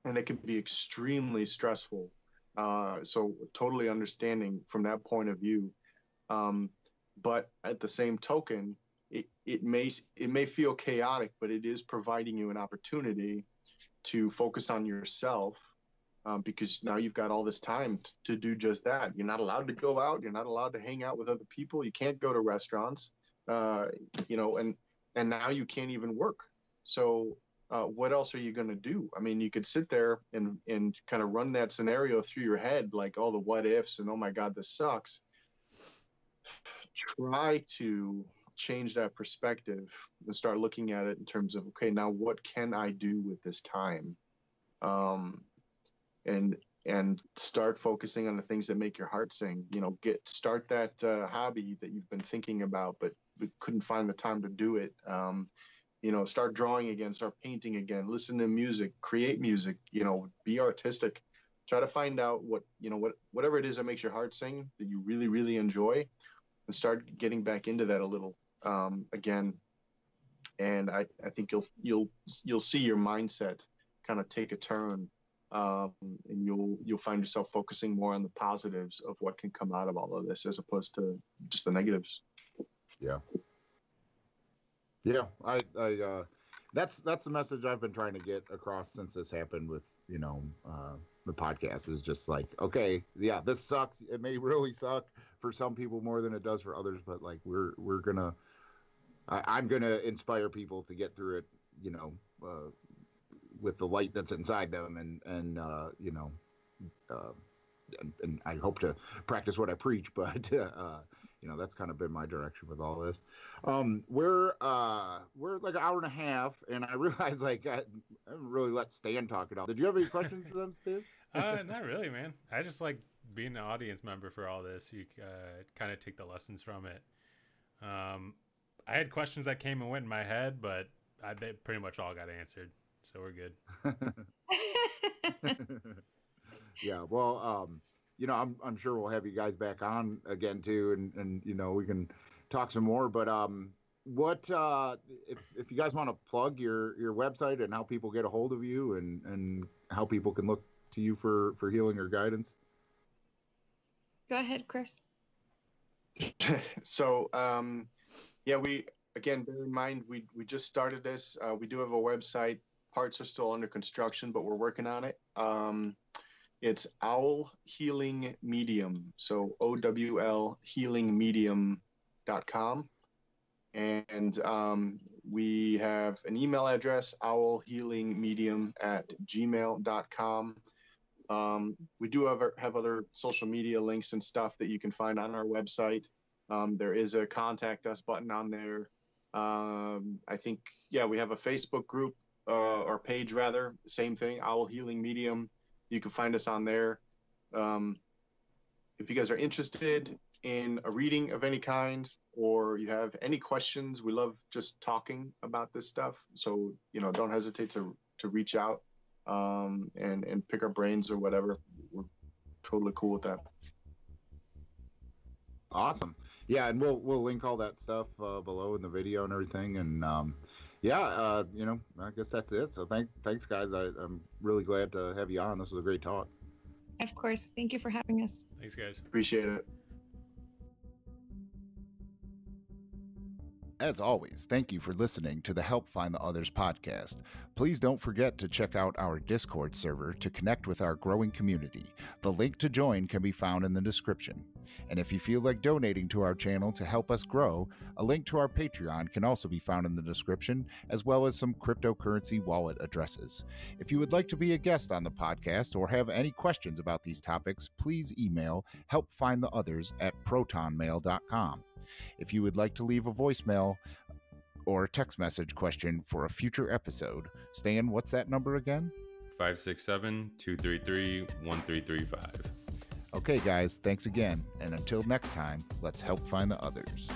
S5: it can be extremely stressful. So totally understanding from that point of view. But at the same token, it may feel chaotic, but it is providing you an opportunity to focus on yourself, because now you've got all this time to do just that. You're not allowed to go out. You're not allowed to hang out with other people. You can't go to restaurants, and now you can't even work. So what else are you going to do? I mean, you could sit there and kind of run that scenario through your head, like all the what ifs and, oh my God, this sucks. Try to change that perspective and start looking at it in terms of, okay, now what can I do with this time? And start focusing on the things that make your heart sing. Start that hobby that you've been thinking about, but couldn't find the time to do it. Start drawing again, start painting again, listen to music, create music, be artistic. Try to find out whatever it is that makes your heart sing that you really, really enjoy, and start getting back into that a little again. And I think you'll see your mindset kind of take a turn, and you'll find yourself focusing more on the positives of what can come out of all of this as opposed to just the negatives.
S1: Yeah. I that's the message I've been trying to get across since this happened with the podcast, is just like, okay, yeah, this sucks. It may really suck for some people more than it does for others, but like I'm gonna inspire people to get through it, with the light that's inside them, and I hope to practice what I preach, but that's kind of been my direction with all this. We're like an hour and a half, and I realize like I haven't really let Stan talk at all. Did you have any questions for them, Stan?
S2: Not really, man. I just like being an audience member for all this. You kind of take the lessons from it. I had questions that came and went in my head, but they pretty much all got answered, so we're good.
S1: Yeah, well, you know, I'm sure we'll have you guys back on again too, and you know, we can talk some more. But what if you guys want to plug your website and how people get a hold of you, and how people can look to you for healing or guidance?
S3: Go ahead, Chris.
S5: So yeah, we again, bear in mind we just started this. We do have a website. Parts are still under construction, but we're working on it. It's Owl Healing Medium, so OWL healingmedium.com. And we have an email address, owlhealingmedium@gmail.com. We do have other social media links and stuff that you can find on our website. There is a contact us button on there. I think, yeah, we have a Facebook group or page rather, same thing, Owl Healing Medium. You can find us on there. If you guys are interested in a reading of any kind, or you have any questions, we love just talking about this stuff. So, you know, don't hesitate to reach out and pick our brains or whatever. We're totally cool with that.
S1: Awesome. Yeah, and we'll link all that stuff below in the video and everything. And yeah, you know, I guess that's it. So thanks guys. I'm really glad to have you on. This was a great talk.
S3: Of course. Thank you for having us.
S2: Thanks, guys.
S5: Appreciate it.
S1: As always, thank you for listening to the Help Find the Others podcast. Please don't forget to check out our Discord server to connect with our growing community. The link to join can be found in the description. And if you feel like donating to our channel to help us grow, a link to our Patreon can also be found in the description, as well as some cryptocurrency wallet addresses. If you would like to be a guest on the podcast or have any questions about these topics, please email helpfindtheothers@protonmail.com. If you would like to leave a voicemail or a text message question for a future episode, Stan, what's that number again?
S2: 567-233-1335.
S1: Okay, guys, thanks again. And until next time, let's help find the others.